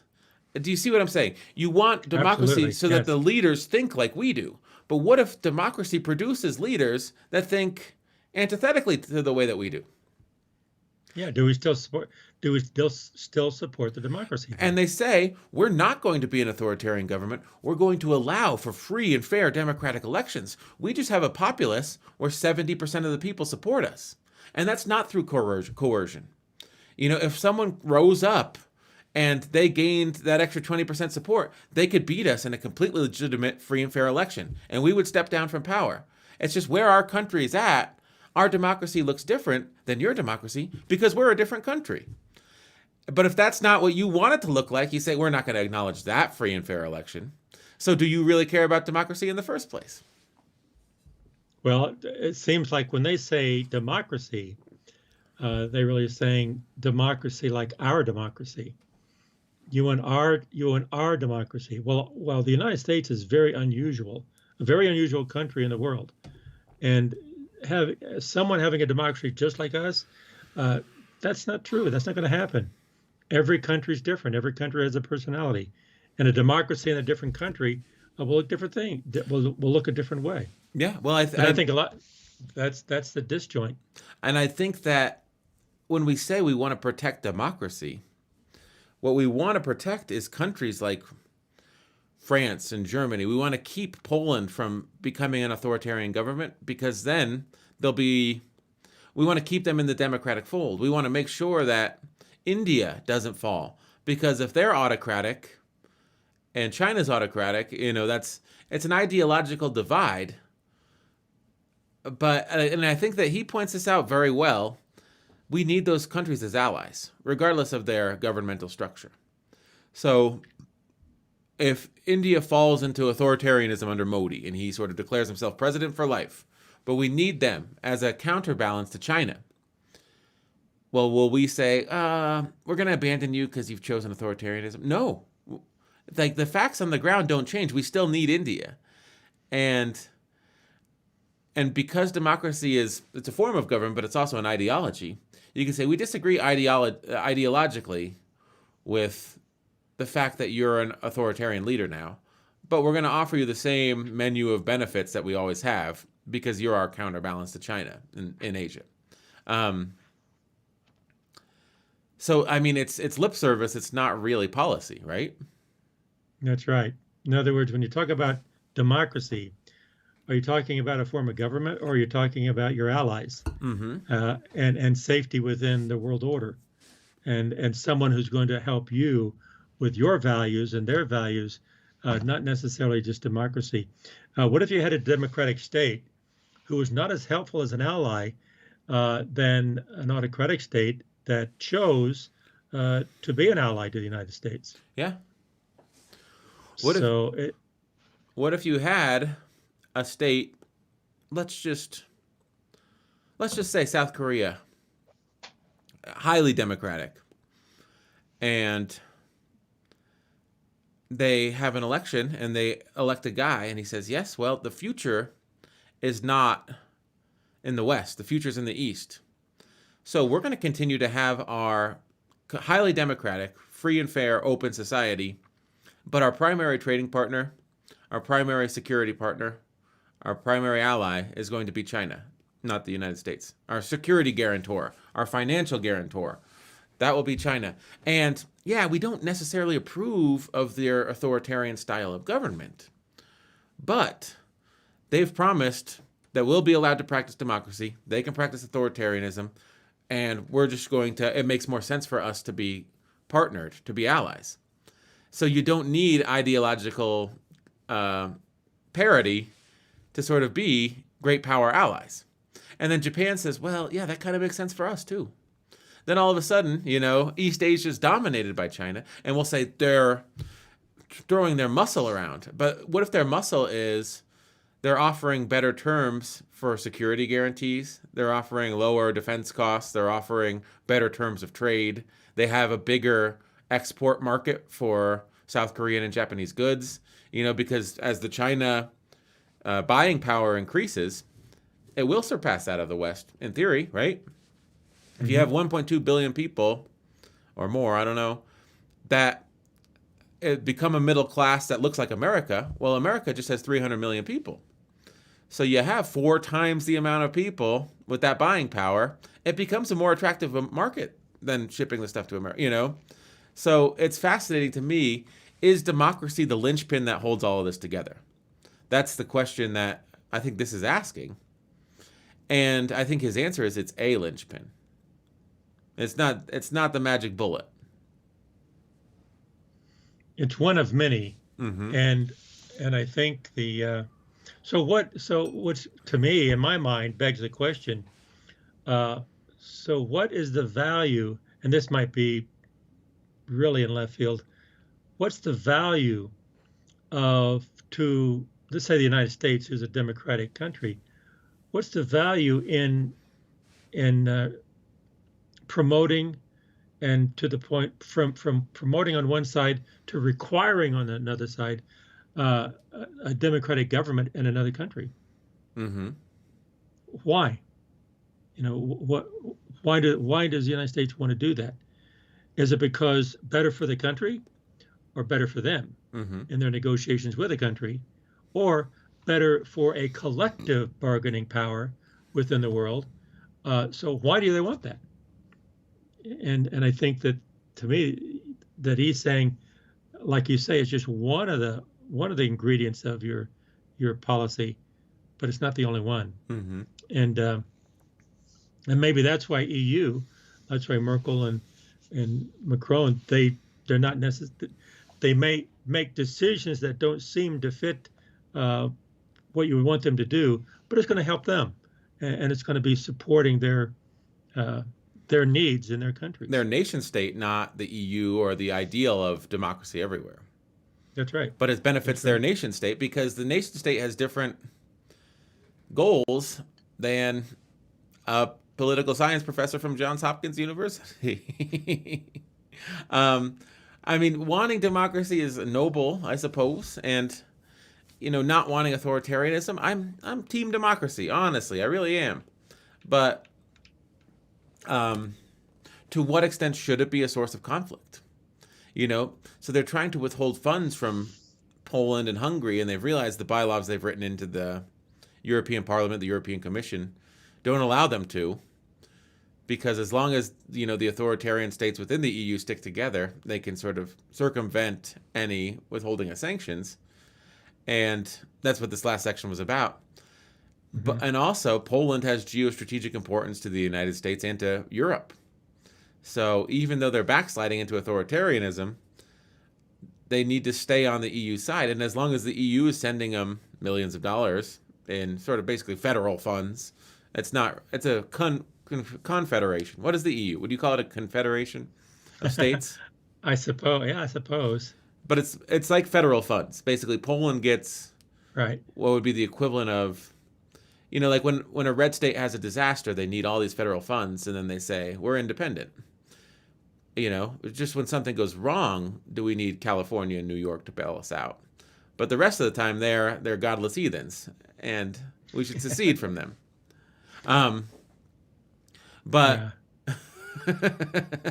do you see what I'm saying? You want democracy so that the leaders think like we do. But what if democracy produces leaders that think antithetically to the way that we do? Yeah, do we still support the democracy? And they say, we're not going to be an authoritarian government. We're going to allow for free and fair democratic elections. We just have a populace where 70% of the people support us. And that's not through coercion. If someone rose up and they gained that extra 20% support, they could beat us in a completely legitimate, free and fair election, and we would step down from power. It's just where our country is at. Our democracy looks different than your democracy because we're a different country. But if that's not what you want it to look like, you say, we're not going to acknowledge that free and fair election. So do you really care about democracy in the first place? Well, it seems like when they say democracy, they're really saying democracy like our democracy. You and our democracy. Well, the United States is very unusual, a very unusual country in the world. And someone having a democracy just like us, that's not true. That's not going to happen. Every country is different. Every country has a personality, and a democracy in a different country will look different thing. Will look a different way. Yeah, well, I think a lot. That's the disjoint. And I think that when we say we want to protect democracy, what we want to protect is countries like France and Germany. We want to keep Poland from becoming an authoritarian government because then we want to keep them in the democratic fold. We want to make sure that India doesn't fall, because if they're autocratic and China's autocratic, it's an ideological divide. And I think that he points this out very well. We need those countries as allies, regardless of their governmental structure. So if India falls into authoritarianism under Modi and he sort of declares himself president for life, but we need them as a counterbalance to China, well, will we say, we're going to abandon you because you've chosen authoritarianism? No. Like, the facts on the ground don't change. We still need India. And because democracy it's a form of government, but it's also an ideology, you can say we disagree ideologically with the fact that you're an authoritarian leader now, but we're going to offer you the same menu of benefits that we always have because you're our counterbalance to China in Asia. So, I mean, it's lip service. It's not really policy, right? That's right. In other words, when you talk about democracy, are you talking about a form of government, or are you talking about your allies and safety within the world order, and someone who's going to help you with your values and their values, not necessarily just democracy? What if you had a democratic state who was not as helpful as an ally than an autocratic state that chose to be an ally to the United States? Yeah. What if you had a state, let's just say South Korea, highly democratic, and they have an election and they elect a guy and he says, yes, well, the future is not in the West, the future's in the East. So we're going to continue to have our highly democratic, free and fair, open society, but our primary trading partner, our primary security partner, our primary ally is going to be China, not the United States. Our security guarantor, our financial guarantor, that will be China. And yeah, we don't necessarily approve of their authoritarian style of government, but they've promised that we'll be allowed to practice democracy. They can practice authoritarianism. And we're just it makes more sense for us to be partnered, to be allies. So you don't need ideological parity to sort of be great power allies. And then Japan says, well, yeah, that kind of makes sense for us too. Then all of a sudden, East Asia is dominated by China, and we'll say they're throwing their muscle around. But what if their muscle is they're offering better terms for security guarantees. They're offering lower defense costs. They're offering better terms of trade. They have a bigger export market for South Korean and Japanese goods, because as the China buying power increases, it will surpass that of the West, in theory, right? Mm-hmm. If you have 1.2 billion people or more, I don't know, that become a middle class that looks like America, well, America just has 300 million people. So you have 4 times the amount of people with that buying power. It becomes a more attractive market than shipping the stuff to America, So it's fascinating to me. Is democracy the linchpin that holds all of this together? That's the question that I think this is asking. And I think his answer is it's a linchpin. It's not the magic bullet. It's one of many, Mm-hmm. and I think what's to me in my mind begs the question. Uh, so what is the value? And this might be really in left field. What's the value of to let's say the United States is a democratic country? What's the value in promoting and to the point from promoting on one side to requiring on another side a democratic government in another country? Mm-hmm. Why? What? Why does the United States want to do that? Is it because better for the country, or better for them Mm-hmm. in their negotiations with the country, or better for a collective bargaining power within the world? So why do they want that? And I think that to me that he's saying, like you say, it's just one of the ingredients of your policy, but it's not the only one. Mm-hmm. And maybe that's why EU, that's why Merkel and Macron, they're not necessarily, they may make decisions that don't seem to fit what you would want them to do, but it's going to help them, and it's going to be supporting their needs in their countries. They're a nation state, not the EU or the ideal of democracy everywhere. That's right. But it benefits their nation state because the nation state has different goals than a political science professor from Johns Hopkins University. I mean, wanting democracy is noble, I suppose, and not wanting authoritarianism. I'm team democracy, honestly, I really am. But to what extent should it be a source of conflict? So they're trying to withhold funds from Poland and Hungary, and they've realized the bylaws they've written into the European Parliament, the European Commission, don't allow them to, because as long as the authoritarian states within the EU stick together, they can sort of circumvent any withholding of sanctions, and that's what this last section was about. Mm-hmm. And also, Poland has geostrategic importance to the United States and to Europe. So even though they're backsliding into authoritarianism, they need to stay on the EU side. And as long as the EU is sending them millions of dollars in sort of basically federal funds, it's a confederation. What is the EU? Would you call it a confederation of states? I suppose. But it's like federal funds. Basically, Poland gets right what would be the equivalent of, like when a red state has a disaster, they need all these federal funds, and then they say, we're independent. Just when something goes wrong, do we need California and New York to bail us out? But the rest of the time, they're godless heathens, and we should secede from them. But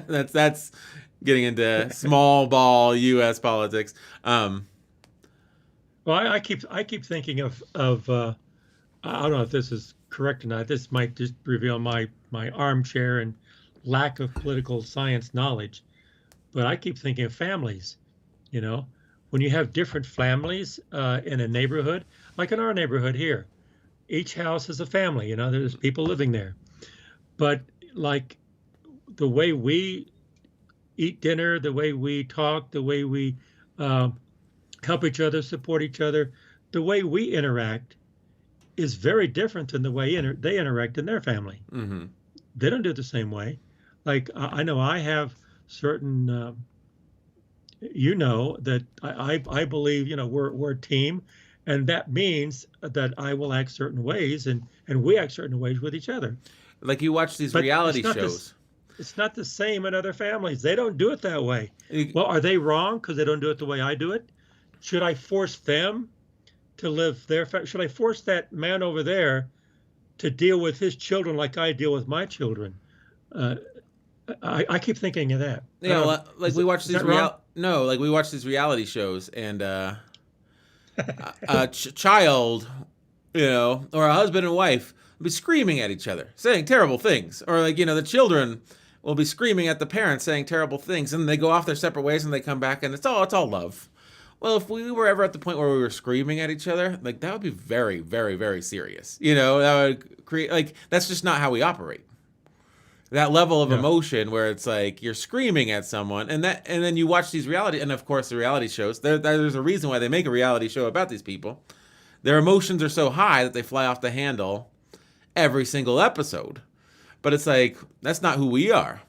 that's getting into small ball U.S. politics. Well, I keep thinking of I don't know if this is correct or not. This might just reveal my armchair and lack of political science knowledge, but I keep thinking of families. When you have different families in a neighborhood, like in our neighborhood here, each house is a family. There's people living there, but like the way we eat dinner, the way we talk, the way we help each other, support each other, the way we interact is very different than the way they interact in their family. Mm-hmm. They don't do it the same way. Like I know I have certain, that I believe, we're a team, and that means that I will act certain ways, and we act certain ways with each other. Like you watch these reality shows. It's not the same in other families. They don't do it that way. Well, are they wrong because they don't do it the way I do it? Should I force them to live their? Should I force that man over there to deal with his children like I deal with my children? I keep thinking of that. We watch these we watch these reality shows, and a child, or a husband and wife will be screaming at each other, saying terrible things, or the children will be screaming at the parents, saying terrible things, and they go off their separate ways, and they come back, and it's all love. Well, if we were ever at the point where we were screaming at each other, that would be very, very, very serious. That would create that's just not how we operate. that level of Yeah. emotion where it's like you're screaming at someone, and then you watch these reality, and of course the reality shows. There's a reason why they make a reality show about these people. Their emotions are so high that they fly off the handle every single episode. But it's like, that's not who we are.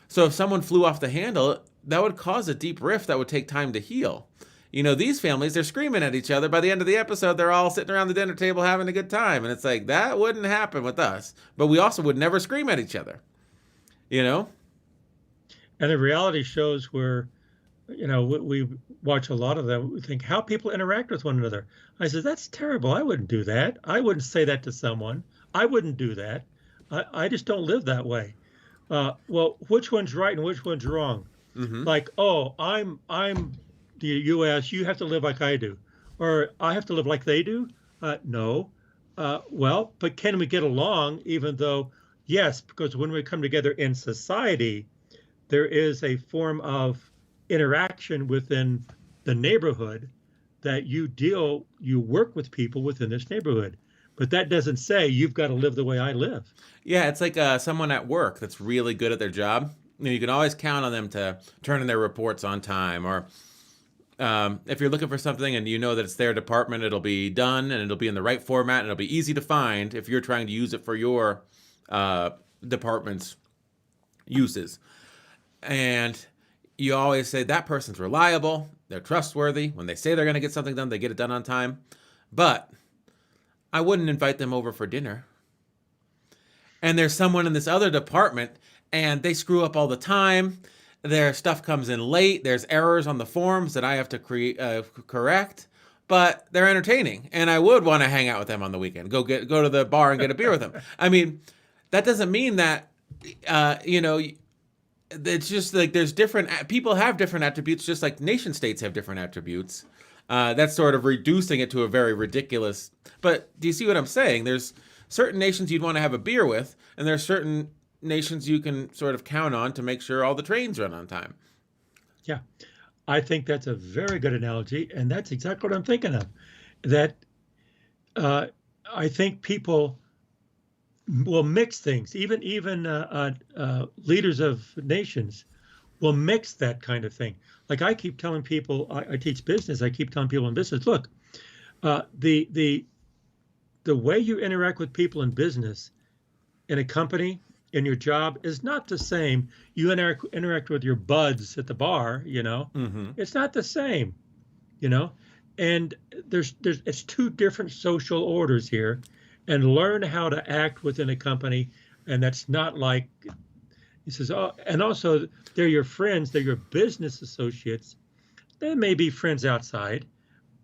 So if someone flew off the handle, that would cause a deep rift that would take time to heal. These families, they're screaming at each other. By the end of the episode, they're all sitting around the dinner table having a good time. And it's like, that wouldn't happen with us. But we also would never scream at each other. And the reality shows where, we watch a lot of them, we think how people interact with one another. I said, that's terrible. I wouldn't do that. I wouldn't say that to someone. I wouldn't do that. I just don't live that way. Well, which one's right and which one's wrong? Mm-hmm. Like, oh, I'm the U.S., you have to live like I do, or I have to live like they do? No. Well, but can we get along even though, yes, because when we come together in society, there is a form of interaction within the neighborhood that you work with people within this neighborhood. But that doesn't say you've got to live the way I live. Yeah, it's like someone at work that's really good at their job. You can always count on them to turn in their reports on time. Or if you're looking for something and you know that it's their department, it'll be done and it'll be in the right format and it'll be easy to find if you're trying to use it for your department's uses. And you always say that person's reliable, they're trustworthy. When they say they're going to get something done, they get it done on time. But I wouldn't invite them over for dinner. And there's someone in this other department and they screw up all the time. Their stuff comes in late. There's errors on the forms that I have to correct, but they're entertaining. And I would want to hang out with them on the weekend, go to the bar and get a beer with them. I mean, that doesn't mean that, it's just like there's different, people have different attributes, just like nation states have different attributes. That's sort of reducing it to a very ridiculous, but do you see what I'm saying? There's certain nations you'd want to have a beer with, and there's certain nations you can sort of count on to make sure all the trains run on time. Yeah, I think that's a very good analogy, and that's exactly what I'm thinking of. That I think people will mix things. Even leaders of nations will mix that kind of thing. Like I keep telling people, I teach business. I keep telling people in business, look, the way you interact with people in business, in a company, in your job, is not the same. You interact with your buds at the bar, Mm-hmm. It's not the same, And it's two different social orders here, and learn how to act within a company. And that's not like, he says, oh, and also they're your friends, they're your business associates. They may be friends outside,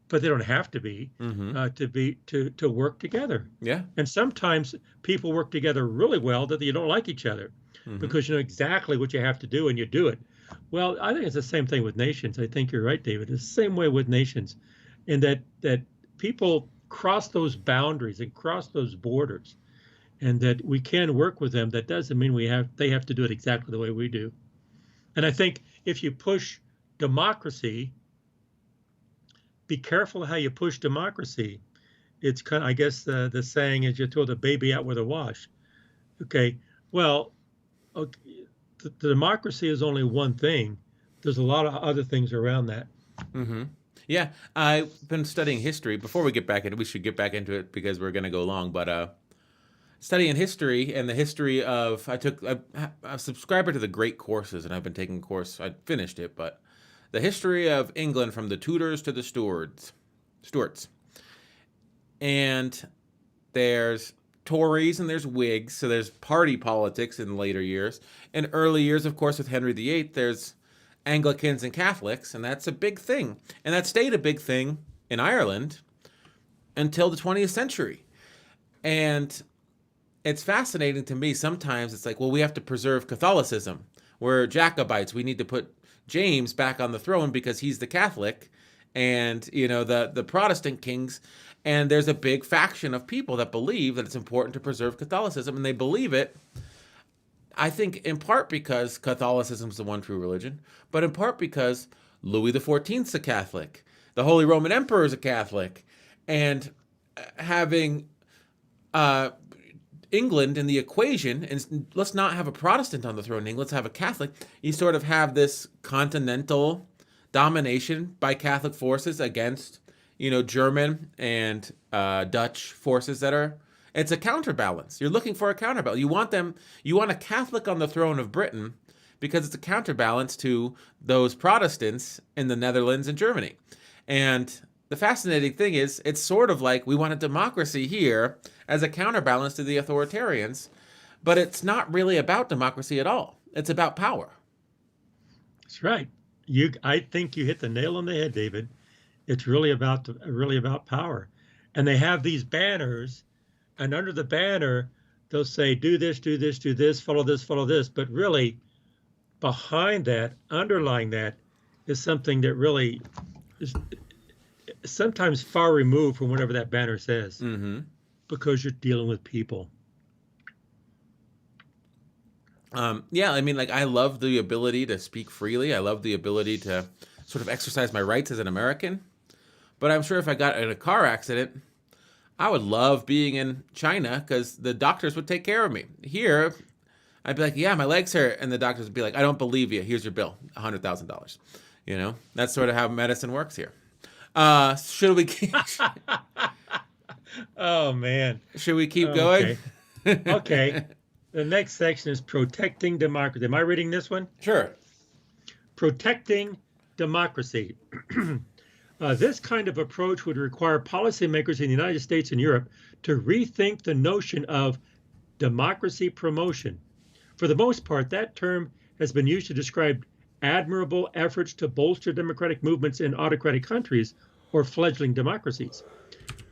but they don't have to be, Mm-hmm. to work together. Yeah. And sometimes people work together really well that you don't like each other, Mm-hmm. because you know exactly what you have to do and you do it. Well, I think it's the same thing with nations. I think you're right, David. It's the same way with nations, in that people cross those boundaries and cross those borders, and that we can work with them. That doesn't mean they have to do it exactly the way we do. And I think if you push democracy, be careful how you push democracy. It's kind of, I guess the saying is, you throw the baby out with a wash. Okay, well, okay, the democracy is only one thing. There's a lot of other things around that. Mm-hmm. Yeah, I've been studying history. Before we get back into it, we should get back into it because we're going to go long. But studying history and the history of, I'm a subscriber to the Great Courses, and I've been taking a course. I finished it, but the history of England from the Tudors to the Stuarts. And there's Tories and there's Whigs, so there's party politics in later years. In early years, of course, with Henry VIII, there's Anglicans and Catholics, and that's a big thing. And that stayed a big thing in Ireland until the 20th century. And it's fascinating to me. Sometimes it's like, well, we have to preserve Catholicism. We're Jacobites. We need to put James back on the throne because he's the Catholic, and the Protestant kings. And there's a big faction of people that believe that it's important to preserve Catholicism, and they believe it, I think, in part because Catholicism is the one true religion, but in part because Louis XIV is a Catholic, the Holy Roman Emperor is a Catholic, and having England in the equation, and let's not have a Protestant on the throne in England, let's have a Catholic. You sort of have this continental domination by Catholic forces against, German and Dutch forces that are. It's a counterbalance. You're looking for a counterbalance. You want a Catholic on the throne of Britain because it's a counterbalance to those Protestants in the Netherlands and Germany. And the fascinating thing is, it's sort of like we want a democracy here as a counterbalance to the authoritarians, but it's not really about democracy at all. It's about power. That's right. I think you hit the nail on the head, David. It's really about power. And they have these banners, and under the banner, they'll say, do this, do this, do this, follow this, follow this. But really, behind that, underlying that, is something that really is sometimes far removed from whatever that banner says, because you're dealing with people. Yeah, I mean, like, I love the ability to speak freely. I love the ability to sort of exercise my rights as an American. But I'm sure if I got in a car accident, I would love being in China because the doctors would take care of me. Here, I'd be like, yeah, my legs hurt. And the doctors would be like, I don't believe you. Here's your bill, $100,000. That's sort of how medicine works here. Should we keep... Oh, man. Should we keep going? Okay. The next section is protecting democracy. Am I reading this one? Sure. Protecting democracy. This kind of approach would require policymakers in the United States and Europe to rethink the notion of democracy promotion. For the most part, that term has been used to describe admirable efforts to bolster democratic movements in autocratic countries or fledgling democracies.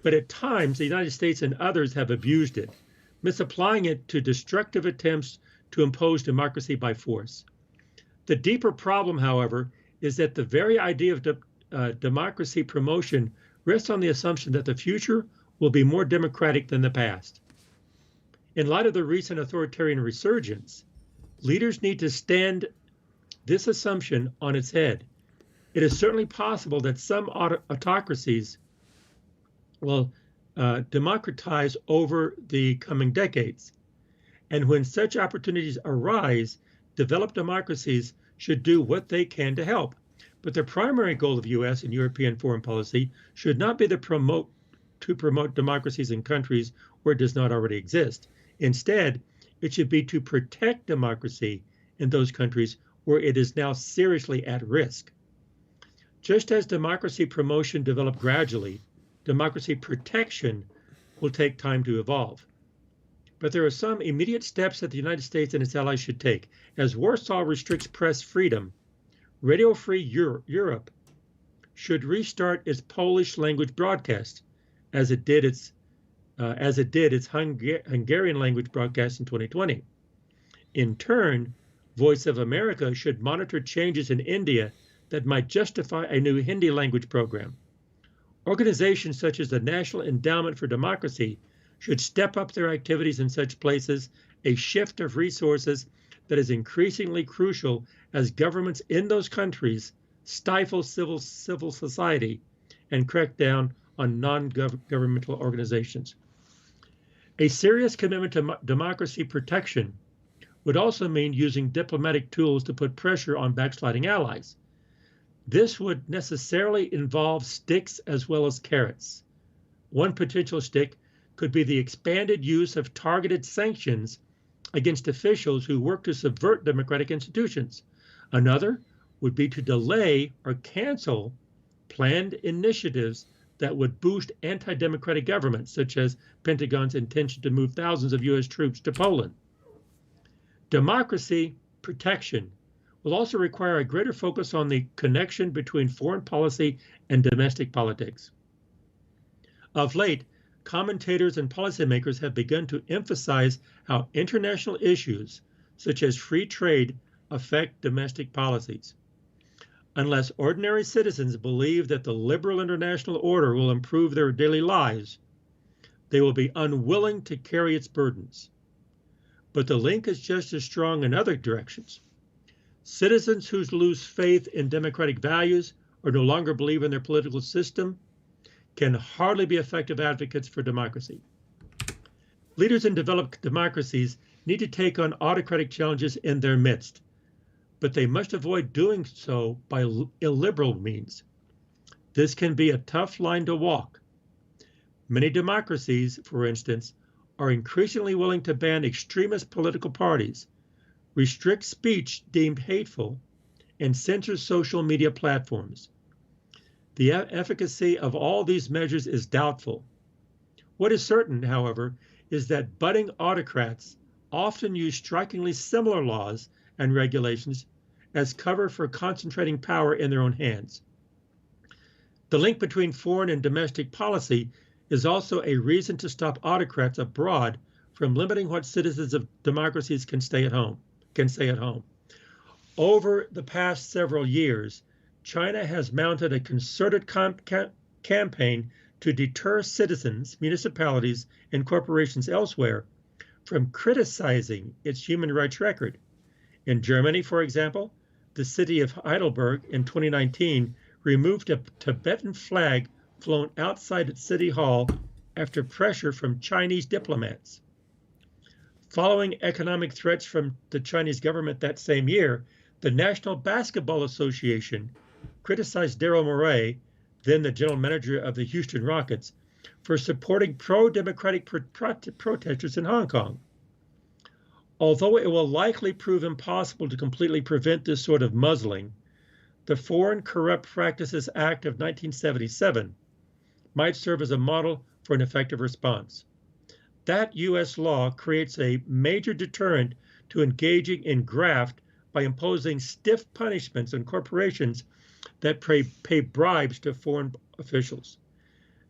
But at times, the United States and others have abused it, misapplying it to destructive attempts to impose democracy by force. The deeper problem, however, is that the very idea of democracy promotion rests on the assumption that the future will be more democratic than the past. In light of the recent authoritarian resurgence, leaders need to stand this assumption on its head. It is certainly possible that some autocracies will democratize over the coming decades. And when such opportunities arise, developed democracies should do what they can to help. But the primary goal of U.S. and European foreign policy should not be to promote democracies in countries where it does not already exist. Instead, it should be to protect democracy in those countries where it is now seriously at risk. Just as democracy promotion developed gradually, democracy protection will take time to evolve. But there are some immediate steps that the United States and its allies should take. As Warsaw restricts press freedom, Radio Free Europe should restart its Polish language broadcast, as it did its Hungarian language broadcast in 2020. In turn, Voice of America should monitor changes in India that might justify a new Hindi language program. Organizations such as the National Endowment for Democracy should step up their activities in such places, a shift of resources that is increasingly crucial as governments in those countries stifle civil society and crack down on non-governmental organizations. A serious commitment to democracy protection would also mean using diplomatic tools to put pressure on backsliding allies. This would necessarily involve sticks as well as carrots. One potential stick could be the expanded use of targeted sanctions against officials who work to subvert democratic institutions. Another would be to delay or cancel planned initiatives that would boost anti-democratic governments, such as Pentagon's intention to move thousands of U.S. troops to Poland. Democracy protection will also require a greater focus on the connection between foreign policy and domestic politics. Of late, commentators and policymakers have begun to emphasize how international issues, such as free trade, affect domestic policies. Unless ordinary citizens believe that the liberal international order will improve their daily lives, they will be unwilling to carry its burdens. But the link is just as strong in other directions. Citizens who lose faith in democratic values or no longer believe in their political system can hardly be effective advocates for democracy. Leaders in developed democracies need to take on autocratic challenges in their midst, but they must avoid doing so by illiberal means. This can be a tough line to walk. Many democracies, for instance, are increasingly willing to ban extremist political parties, restrict speech deemed hateful, and censor social media platforms. The efficacy of all these measures is doubtful. What is certain, however, is that budding autocrats often use strikingly similar laws and regulations as cover for concentrating power in their own hands. The link between foreign and domestic policy is also a reason to stop autocrats abroad from limiting what citizens of democracies can stay at home. Over the past several years, China has mounted a concerted campaign to deter citizens, municipalities, and corporations elsewhere from criticizing its human rights record. In Germany, for example, the city of Heidelberg in 2019 removed a Tibetan flag flown outside its city hall after pressure from Chinese diplomats. Following economic threats from the Chinese government that same year, the National Basketball Association criticized Daryl Morey, then the general manager of the Houston Rockets, for supporting pro-democratic protesters in Hong Kong. Although it will likely prove impossible to completely prevent this sort of muzzling, the Foreign Corrupt Practices Act of 1977 might serve as a model for an effective response. That U.S. law creates a major deterrent to engaging in graft by imposing stiff punishments on corporations that pay bribes to foreign officials.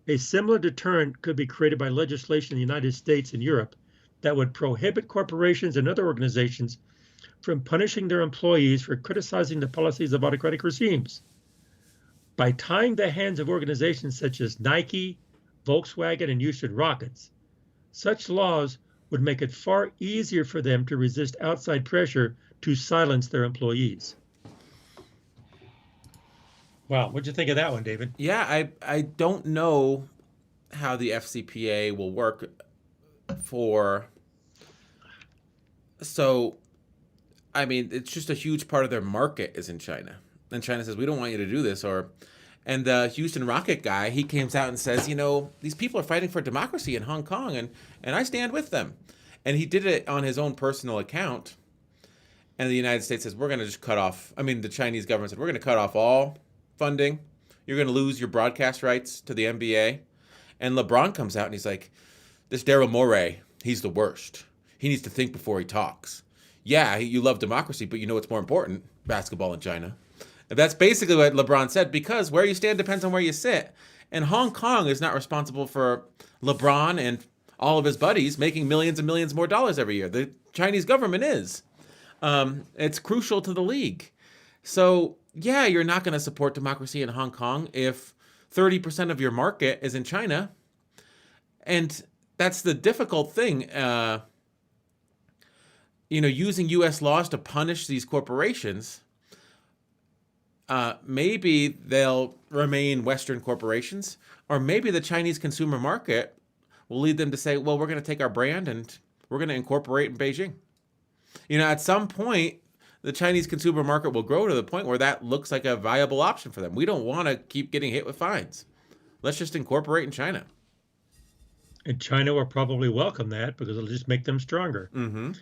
A similar deterrent could be created by legislation in the United States and Europe that would prohibit corporations and other organizations from punishing their employees for criticizing the policies of autocratic regimes. By tying the hands of organizations such as Nike, Volkswagen, and Houston Rockets, such laws would make it far easier for them to resist outside pressure to silence their employees. Wow, what'd you think of that one, David? Yeah, I don't know how the FCPA will work I mean, it's just a huge part of their market is in China. And China says, we don't want you to do this. And the Houston Rocket guy, he comes out and says, these people are fighting for democracy in Hong Kong, and I stand with them. And he did it on his own personal account. And the United States says, we're going to just the Chinese government said, we're going to cut off all funding. You're going to lose your broadcast rights to the NBA. And LeBron comes out and he's like, this Daryl Morey, he's the worst. He needs to think before he talks. Yeah, you love democracy, but you know what's more important? Basketball in China. And that's basically what LeBron said, because where you stand depends on where you sit. And Hong Kong is not responsible for LeBron and all of his buddies making millions and millions more dollars every year. The Chinese government is. It's crucial to the league. So, yeah, you're not going to support democracy in Hong Kong if 30% of your market is in China. And that's the difficult thing. Using U.S. laws to punish these corporations, maybe they'll remain Western corporations, or maybe the Chinese consumer market will lead them to say, well, we're going to take our brand and we're going to incorporate in Beijing. At some point, the Chinese consumer market will grow to the point where that looks like a viable option for them. We don't want to keep getting hit with fines. Let's just incorporate in China. And China will probably welcome that because it'll just make them stronger. Mm-hmm.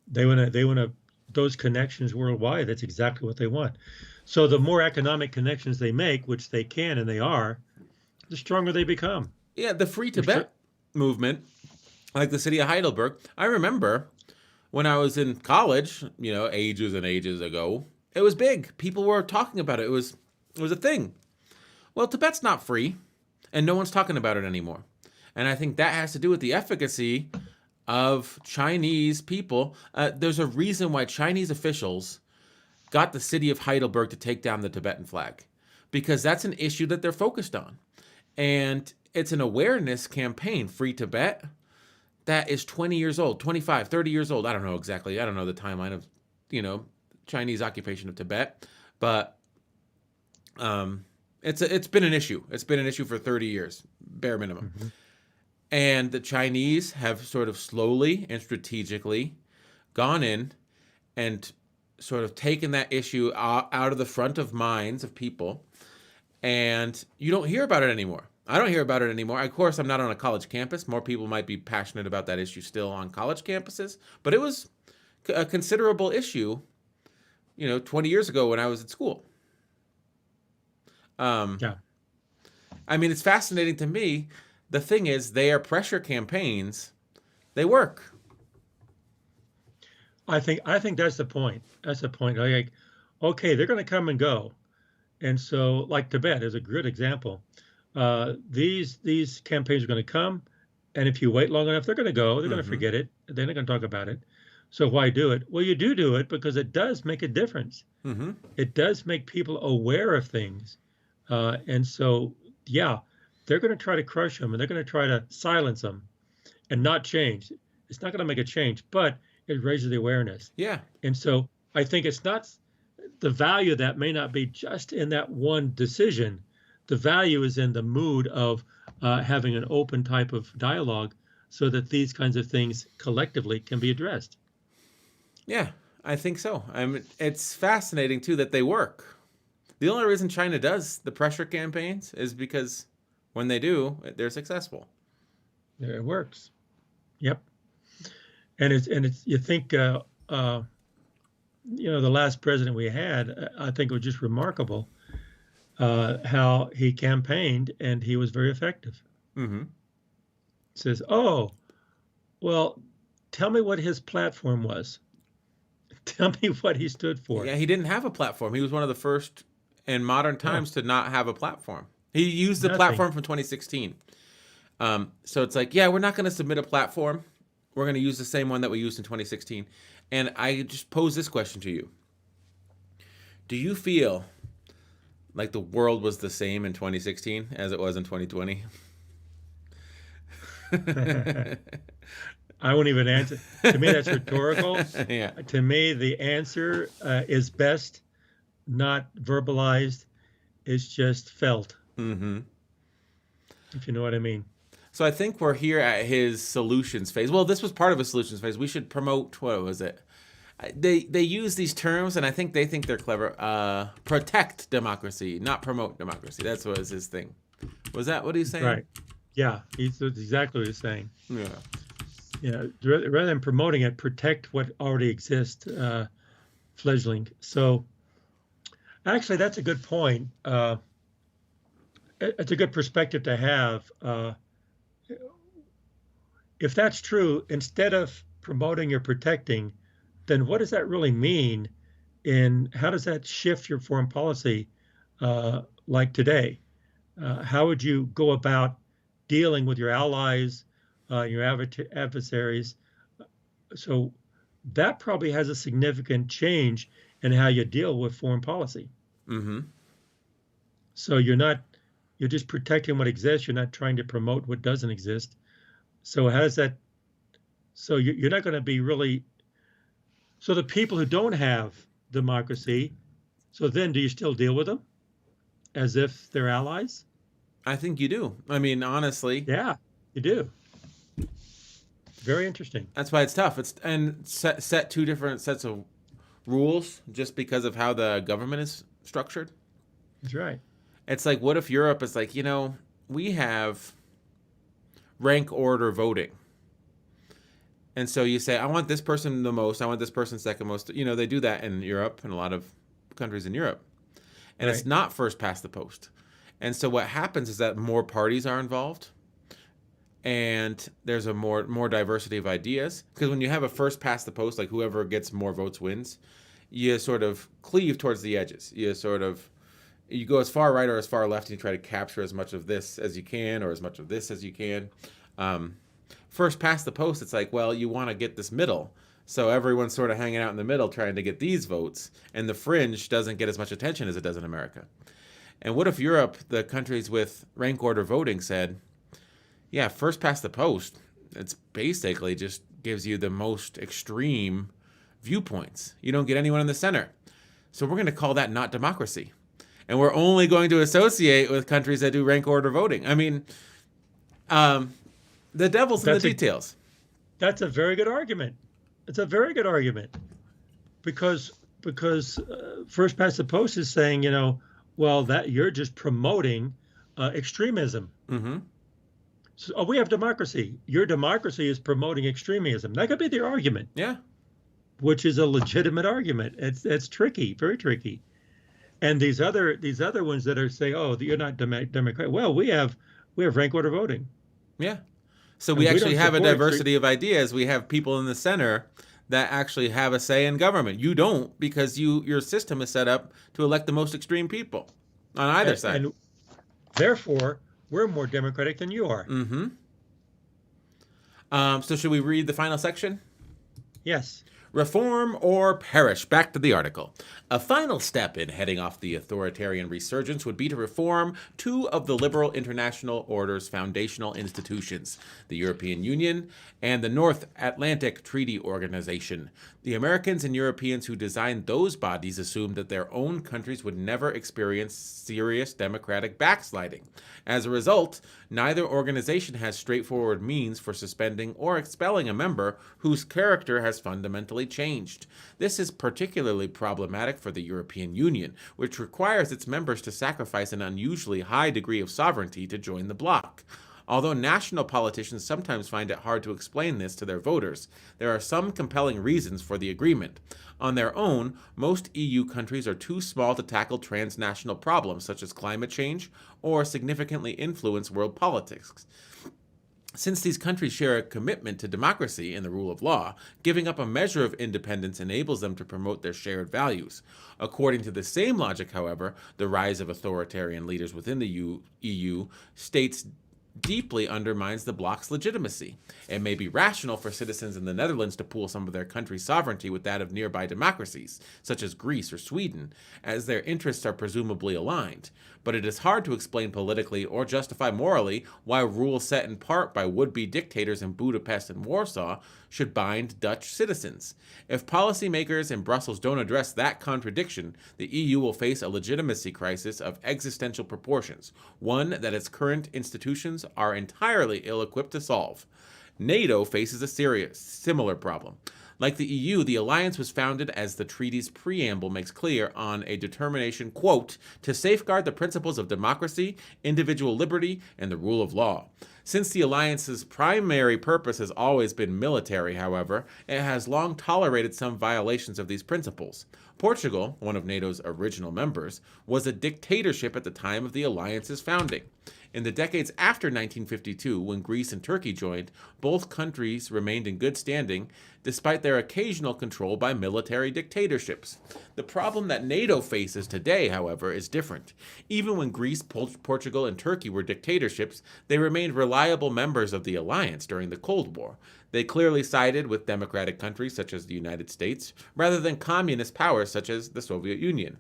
They want to those connections worldwide. That's exactly what they want. So the more economic connections they make, which they can and they are, the stronger they become. Yeah, the Free Tibet movement, like the city of Heidelberg. I remember when I was in college, ages and ages ago, it was big. People were talking about it. It was a thing. Well, Tibet's not free, and no one's talking about it anymore. And I think that has to do with the efficacy of Chinese people. There's a reason why Chinese officials got the city of Heidelberg to take down the Tibetan flag, because that's an issue that they're focused on. And it's an awareness campaign, Free Tibet, that is 20 years old, 25, 30 years old. I don't know exactly. I don't know the timeline of, Chinese occupation of Tibet, but it's been an issue. It's been an issue for 30 years, bare minimum. Mm-hmm. And the Chinese have sort of slowly and strategically gone in and sort of taken that issue out of the front of minds of people. And you don't hear about it anymore. I don't hear about it anymore. Of course, I'm not on a college campus. More people might be passionate about that issue still on college campuses. But it was a considerable issue, 20 years ago when I was at school. Yeah. I mean, it's fascinating to me. The thing is, they are pressure campaigns. They work. I think that's the point. That's the point. Like, okay, they're going to come and go, and so like Tibet is a good example. These campaigns are going to come, and if you wait long enough, they're going to go. They're going to forget it. They're not going to talk about it. So why do it? Well, you do it because it does make a difference. Mm-hmm. It does make people aware of things, and so yeah, they're going to try to crush them, and they're going to try to silence them, and not change. It's not going to make a change, but it raises the awareness. Yeah. And so I think it's not the value of that may not be just in that one decision. The value is in the mood of having an open type of dialogue so that these kinds of things collectively can be addressed. Yeah, I think so. It's fascinating, too, that they work. The only reason China does the pressure campaigns is because when they do, they're successful. It works. Yep. And it's you think the last president we had, I think it was just remarkable how he campaigned and he was very effective. Mm-hmm. Says, oh, well, tell me what his platform was. Tell me what he stood for. Yeah, he didn't have a platform. He was one of the first in modern times to not have a platform. He used the platform from 2016. So it's like, yeah, we're not going to submit a platform. We're going to use the same one that we used in 2016. And I just pose this question to you. Do you feel like the world was the same in 2016 as it was in 2020? I won't even answer. To me, that's rhetorical. Yeah. To me, the answer is best not verbalized. It's just felt. Mm-hmm. If you know what I mean. So I think we're here at his solutions phase. Well, this was part of his solutions phase. We should promote, what was it? They use these terms, and I think they think they're clever. Protect democracy, not promote democracy. That's what was his thing. Was that what he's saying? Right. Yeah, that's exactly what he's saying. Yeah. Rather than promoting it, protect what already exists, fledgling. So actually, that's a good point. It's a good perspective to have. If that's true, instead of promoting or protecting, then what does that really mean? And how does that shift your foreign policy like today? How would you go about dealing with your allies, your adversaries? So that probably has a significant change in how you deal with foreign policy. Mm-hmm. So you're just protecting what exists. You're not trying to promote what doesn't exist. So how does that? So you're not going to be really. So the people who don't have democracy, so then do you still deal with them as if they're allies? I think you do. I mean, honestly. Yeah, you do. Very interesting. That's why it's tough. Set two different sets of rules just because of how the government is structured. That's right. It's like, what if Europe is like, we have rank order voting. And so you say, I want this person the most, I want this person second most. They do that in Europe and a lot of countries in Europe. And It's not first past the post. And so what happens is that more parties are involved and there's a more diversity of ideas. Because when you have a first past the post, like whoever gets more votes wins, you sort of cleave towards the edges. You go as far right or as far left and you try to capture as much of this as you can or as much of this as you can. First past the post, it's like, well, you want to get this middle. So everyone's sort of hanging out in the middle trying to get these votes, and the fringe doesn't get as much attention as it does in America. And what if Europe, the countries with rank order voting, said, yeah, first past the post, it's basically just gives you the most extreme viewpoints. You don't get anyone in the center. So we're going to call that not democracy. And we're only going to associate with countries that do rank order voting. I mean, The devil's in the That's a details. that's a very good argument. It's a very good argument because First Past the Post is saying, well, that you're just promoting extremism. Mm-hmm. So, we have democracy. Your democracy is promoting extremism. That could be their argument. Yeah. Which is a legitimate argument. It's tricky, very tricky. And these other ones that are saying, oh, you're not Democrat. Well, we have rank order voting. Yeah. So And we we actually don't have a support diversity of ideas. We have people in the center that actually have a say in government. You don't, because your system is set up to elect the most extreme people on either side. And therefore, we're more democratic than you are. Mm-hmm. So should we read the final section? Yes. Reform or perish. Back to the article. A final step in heading off the authoritarian resurgence would be to reform two of the liberal international order's foundational institutions, the European Union and the North Atlantic Treaty Organization. The Americans and Europeans who designed those bodies assumed that their own countries would never experience serious democratic backsliding. As a result, neither organization has straightforward means for suspending or expelling a member whose character has fundamentally changed. This is particularly problematic for the European Union, which requires its members to sacrifice an unusually high degree of sovereignty to join the bloc. Although national politicians sometimes find it hard to explain this to their voters, there are some compelling reasons for the agreement. On their own, most EU countries are too small to tackle transnational problems such as climate change or significantly influence world politics. Since these countries share a commitment to democracy and the rule of law, giving up a measure of independence enables them to promote their shared values. According to the same logic, however, the rise of authoritarian leaders within the EU states deeply undermines the bloc's legitimacy. It may be rational for citizens in the Netherlands to pool some of their country's sovereignty with that of nearby democracies, such as Greece or Sweden, as their interests are presumably aligned. But it is hard to explain politically or justify morally why rules set in part by would-be dictators in Budapest and Warsaw should bind Dutch citizens. If policymakers in Brussels don't address that contradiction, the EU will face a legitimacy crisis of existential proportions, one that its current institutions are entirely ill-equipped to solve. NATO faces a similar problem. Like the EU, the alliance was founded, as the treaty's preamble makes clear, on a determination, quote, to safeguard the principles of democracy, individual liberty, and the rule of law. Since the alliance's primary purpose has always been military, however, it has long tolerated some violations of these principles. Portugal, one of NATO's original members, was a dictatorship at the time of the alliance's founding. In the decades after 1952, when Greece and Turkey joined, both countries remained in good standing, despite their occasional control by military dictatorships. The problem that NATO faces today, however, is different. Even when Greece, Portugal, and Turkey were dictatorships, they remained reliable members of the alliance during the Cold War. They clearly sided with democratic countries such as the United States, rather than communist powers such as the Soviet Union.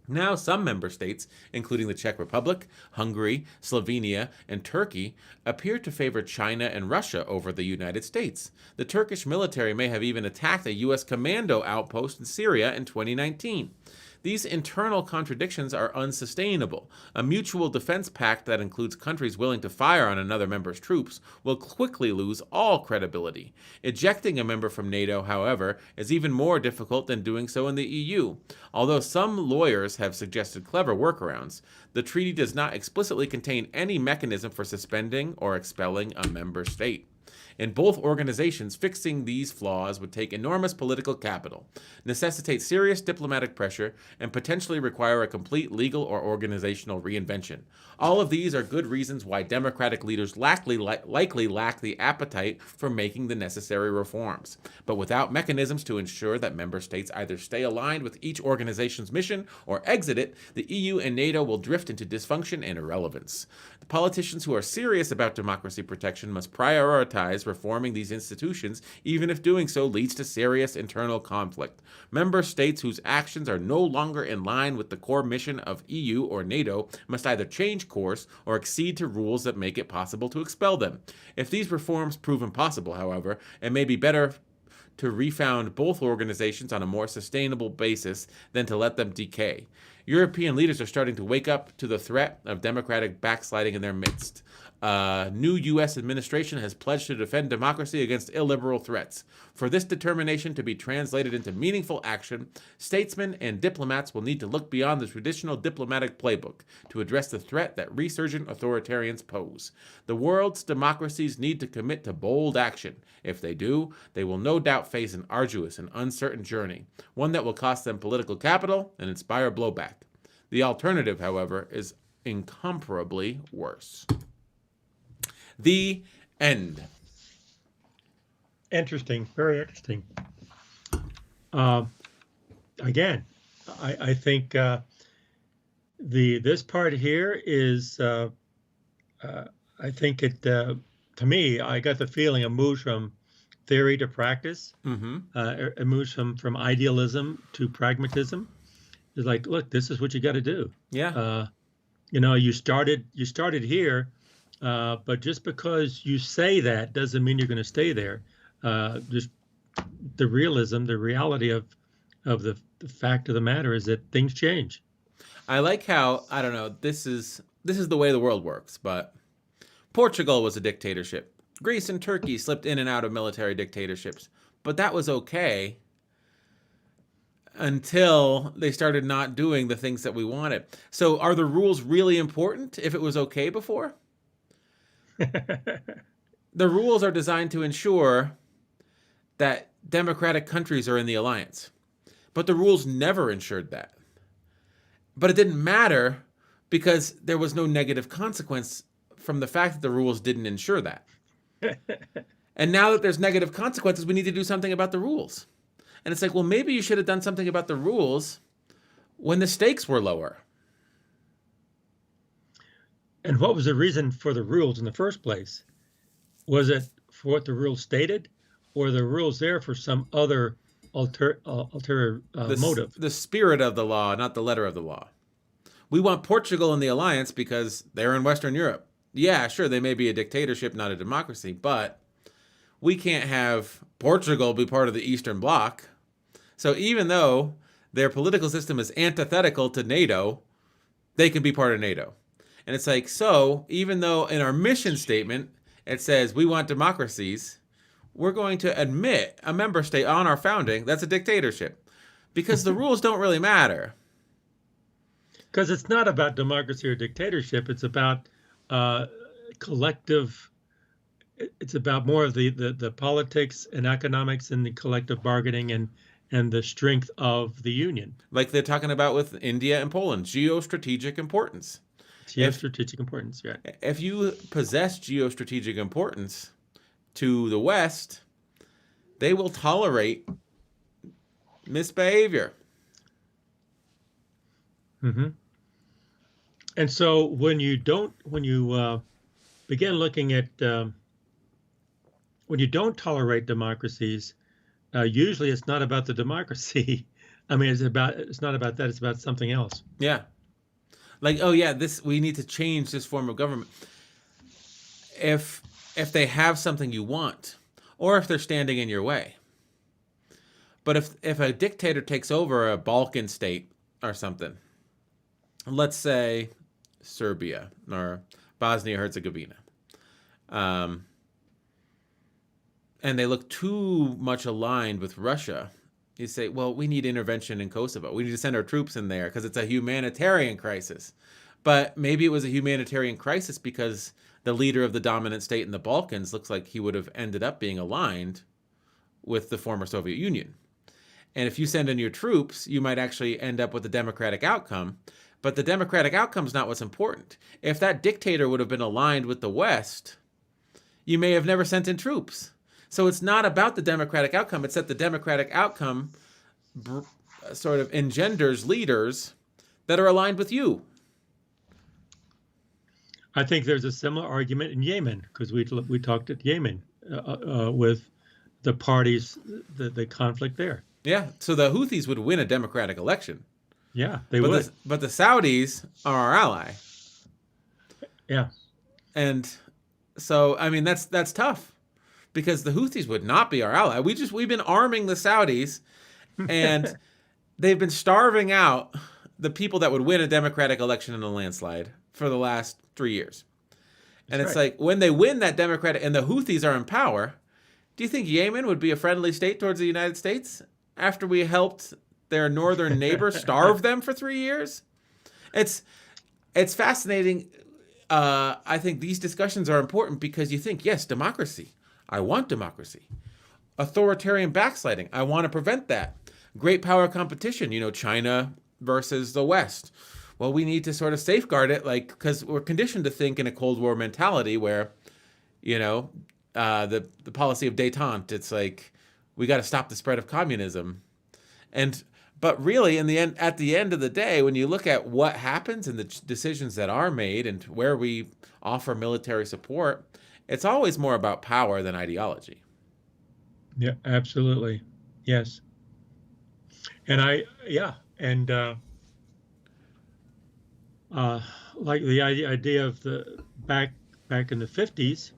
Now, some member states, including the Czech Republic, Hungary, Slovenia, and Turkey, appear to favor China and Russia over the United States. The Turkish military may have even attacked a U.S. commando outpost in Syria in 2019. These internal contradictions are unsustainable. A mutual defense pact that includes countries willing to fire on another member's troops will quickly lose all credibility. Ejecting a member from NATO, however, is even more difficult than doing so in the EU. Although some lawyers have suggested clever workarounds, the treaty does not explicitly contain any mechanism for suspending or expelling a member state. In both organizations, fixing these flaws would take enormous political capital, necessitate serious diplomatic pressure, and potentially require a complete legal or organizational reinvention. All of these are good reasons why democratic leaders likely lack the appetite for making the necessary reforms. But without mechanisms to ensure that member states either stay aligned with each organization's mission or exit it, the EU and NATO will drift into dysfunction and irrelevance. The politicians who are serious about democracy protection must prioritize reforming these institutions, even if doing so leads to serious internal conflict. Member states whose actions are no longer in line with the core mission of EU or NATO must either change course or accede to rules that make it possible to expel them. If these reforms prove impossible, however, it may be better to refound both organizations on a more sustainable basis than to let them decay. European leaders are starting to wake up to the threat of democratic backsliding in their midst. New U.S. administration has pledged to defend democracy against illiberal threats. For this determination to be translated into meaningful action, statesmen and diplomats will need to look beyond the traditional diplomatic playbook to address the threat that resurgent authoritarians pose. The world's democracies need to commit to bold action. If they do, they will no doubt face an arduous and uncertain journey, one that will cost them political capital and inspire blowback. The alternative, however, is incomparably worse. The end. Interesting, very interesting. Again, I think this part here is, I think it, to me, I got the feeling it moves from theory to practice. It moves from idealism to pragmatism. It's like, look, this is what you got to do. Yeah. You started here. But just because you say that doesn't mean you're going to stay there. Just the realism, the reality of the fact of the matter is that things change. I like how, I don't know, this is the way the world works, but Portugal was a dictatorship. Greece and Turkey slipped in and out of military dictatorships, but that was okay until they started not doing the things that we wanted. So are the rules really important if it was okay before? The rules are designed to ensure that democratic countries are in the alliance. But the rules never ensured that. But it didn't matter because there was no negative consequence from the fact that the rules didn't ensure that. And now that there's negative consequences, we need to do something about the rules. And it's like, well, maybe you should have done something about the rules when the stakes were lower. And what was the reason for the rules in the first place? Was it for what the rules stated, or the rules there for some other ulterior motive? The spirit of the law, not the letter of the law. We want Portugal in the alliance because they're in Western Europe. Yeah, sure, they may be a dictatorship, not a democracy, but we can't have Portugal be part of the Eastern Bloc. So even though their political system is antithetical to NATO, they can be part of NATO. And it's like, so even though in our mission statement, it says we want democracies, we're going to admit a member state on our founding that's a dictatorship because the rules don't really matter. Because it's not about democracy or dictatorship. It's about collective. It's about more of the politics and economics and the collective bargaining and the strength of the union. Like they're talking about with India and Poland, geostrategic importance. Geostrategic importance, right. If you possess geostrategic importance to the West, they will tolerate misbehavior. Mm-hmm. And so when you begin looking at when you don't tolerate democracies, usually it's not about the democracy. I mean, it's not about that. It's about something else. Yeah. Like, oh yeah, we need to change this form of government. If they have something you want, or if they're standing in your way. But if a dictator takes over a Balkan state or something, let's say Serbia or Bosnia-Herzegovina, and they look too much aligned with Russia, you say, well, we need intervention in Kosovo. We need to send our troops in there because it's a humanitarian crisis. But maybe it was a humanitarian crisis because the leader of the dominant state in the Balkans looks like he would have ended up being aligned with the former Soviet Union. And if you send in your troops, you might actually end up with a democratic outcome. But the democratic outcome is not what's important. If that dictator would have been aligned with the West, you may have never sent in troops. So it's not about the democratic outcome. It's that the democratic outcome sort of engenders leaders that are aligned with you. I think there's a similar argument in Yemen because we talked at Yemen with the parties, the conflict there. Yeah, so the Houthis would win a democratic election. Yeah, they would. But the Saudis are our ally. Yeah. And so, I mean, that's tough. Because the Houthis would not be our ally. We've been arming the Saudis, and they've been starving out the people that would win a Democratic election in a landslide for the last 3 years. And That's it's right. like, when they win that Democratic, and the Houthis are in power, do you think Yemen would be a friendly state towards the United States after we helped their northern neighbor starve them for 3 years? It's fascinating. I think these discussions are important because you think, yes, democracy. I want democracy. Authoritarian backsliding. I want to prevent that. Great power competition, China versus the West. Well, we need to sort of safeguard it, because we're conditioned to think in a Cold War mentality where, the policy of détente, it's like, we got to stop the spread of communism. But really, at the end of the day, when you look at what happens and the decisions that are made and where we offer military support, it's always more about power than ideology. Yeah, absolutely. Yes. And like the idea of the back in the 40s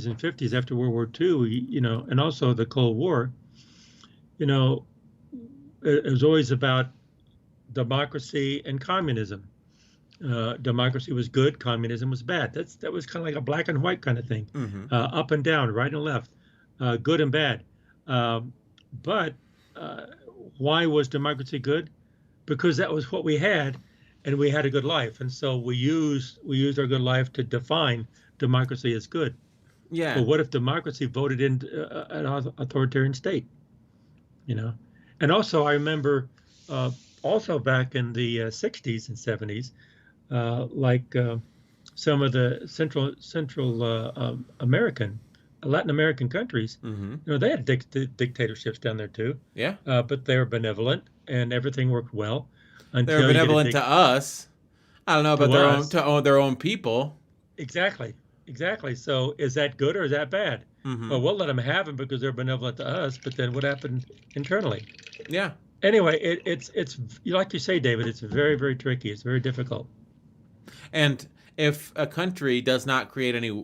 and 50s after World War II, and also the Cold War, it was always about democracy and communism. Democracy was good, communism was bad. That was kind of like a black and white kind of thing, up and down, right and left, good and bad. But why was democracy good? Because that was what we had, and we had a good life, and so we used our good life to define democracy as good. Yeah. But what if democracy voted in an authoritarian state? And also I remember also back in the 60s and 70s, some of the Central American, Latin American countries, they had dictatorships down there too. Yeah. But they were benevolent and everything worked well. They were benevolent to us. I don't know about their own people. Exactly. So is that good or is that bad? Well, we'll let them have them because they're benevolent to us. But then what happened internally? Yeah. Anyway, it's like you say, David. It's very, very tricky. It's very difficult. And if a country does not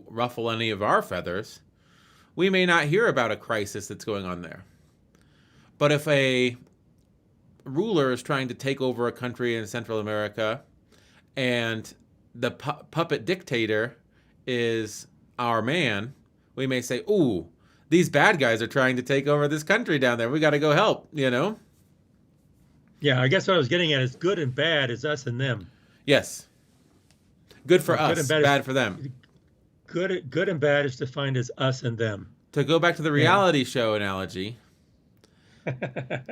ruffle any of our feathers, we may not hear about a crisis that's going on there. But if a ruler is trying to take over a country in Central America and the puppet dictator is our man, we may say, ooh, these bad guys are trying to take over this country down there. We got to go help, Yeah, I guess what I was getting at is good and bad is us and them. Yes. Good for us, bad for them. Good and bad is defined as us and them. To go back to the reality show analogy,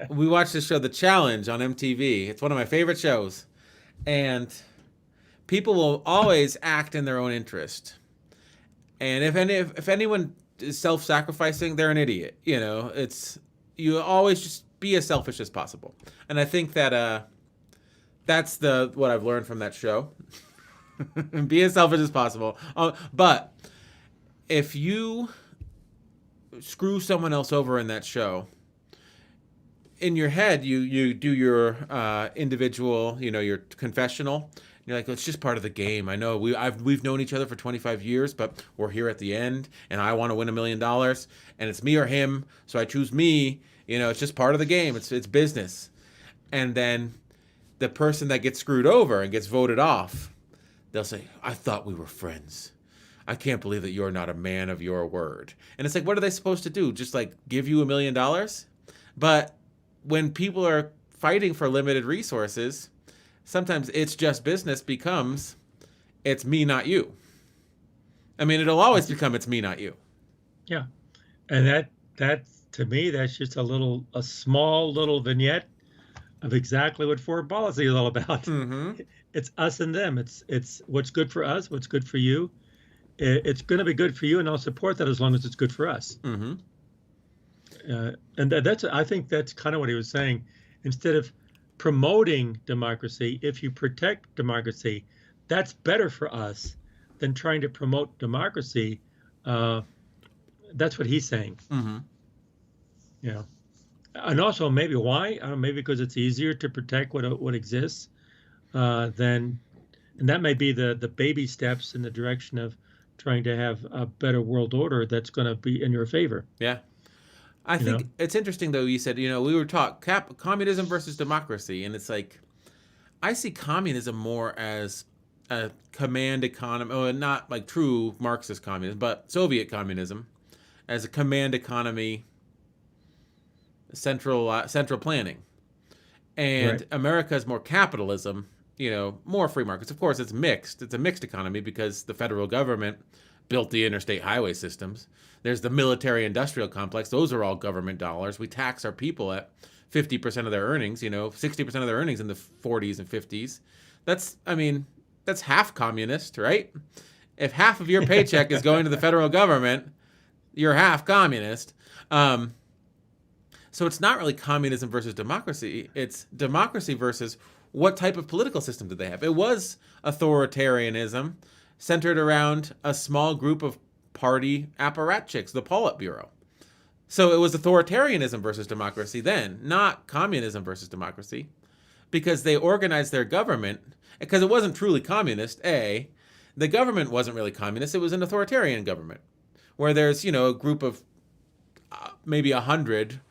we watched this show, The Challenge, on MTV. It's one of my favorite shows. And people will always act in their own interest. And if anyone is self-sacrificing, they're an idiot. You always just be as selfish as possible. And I think that that's what I've learned from that show. Be as selfish as possible. But if you screw someone else over in that show, in your head, you do your individual, your confessional. You're like, it's just part of the game. I know we've known each other for 25 years, but we're here at the end, and I want to win $1 million, and it's me or him, so I choose me. It's just part of the game. It's business. And then the person that gets screwed over and gets voted off, they'll say, I thought we were friends. I can't believe that you're not a man of your word. And it's like, what are they supposed to do? Just give you $1 million? But when people are fighting for limited resources, sometimes it's just business becomes it's me, not you. I mean, it'll always become it's me, not you. Yeah. And that to me, that's just a small little vignette of exactly what foreign policy is all about. Mm-hmm. It's us and them. It's what's good for us, what's good for you. It's going to be good for you, and I'll support that as long as it's good for us. Mm-hmm. And I think that's kind of what he was saying. Instead of promoting democracy, if you protect democracy, that's better for us than trying to promote democracy. That's what he's saying. Mm-hmm. And also maybe why? Maybe because it's easier to protect what exists and that may be the baby steps in the direction of trying to have a better world order that's going to be in your favor. Yeah. I think it's interesting, though, you said, we were taught communism versus democracy. And it's like, I see communism more as a command economy, well, not like true Marxist communism, but Soviet communism, as a command economy, central planning. And Right. America is more capitalism, more free markets. Of course, it's mixed. It's a mixed economy because the federal government built the interstate highway systems. There's the military industrial complex. Those are all government dollars. We tax our people at 50% of their earnings, 60% of their earnings in the 40s and 50s. That's half communist, right? If half of your paycheck is going to the federal government, you're half communist. So it's not really communism versus democracy. It's democracy versus what type of political system did they have. It was authoritarianism centered around a small group of party apparatchiks, the Politburo. So it was authoritarianism versus democracy then, not communism versus democracy, because they organized their government, because it wasn't truly communist, the government wasn't really communist, it was an authoritarian government, where there's, a group of maybe 100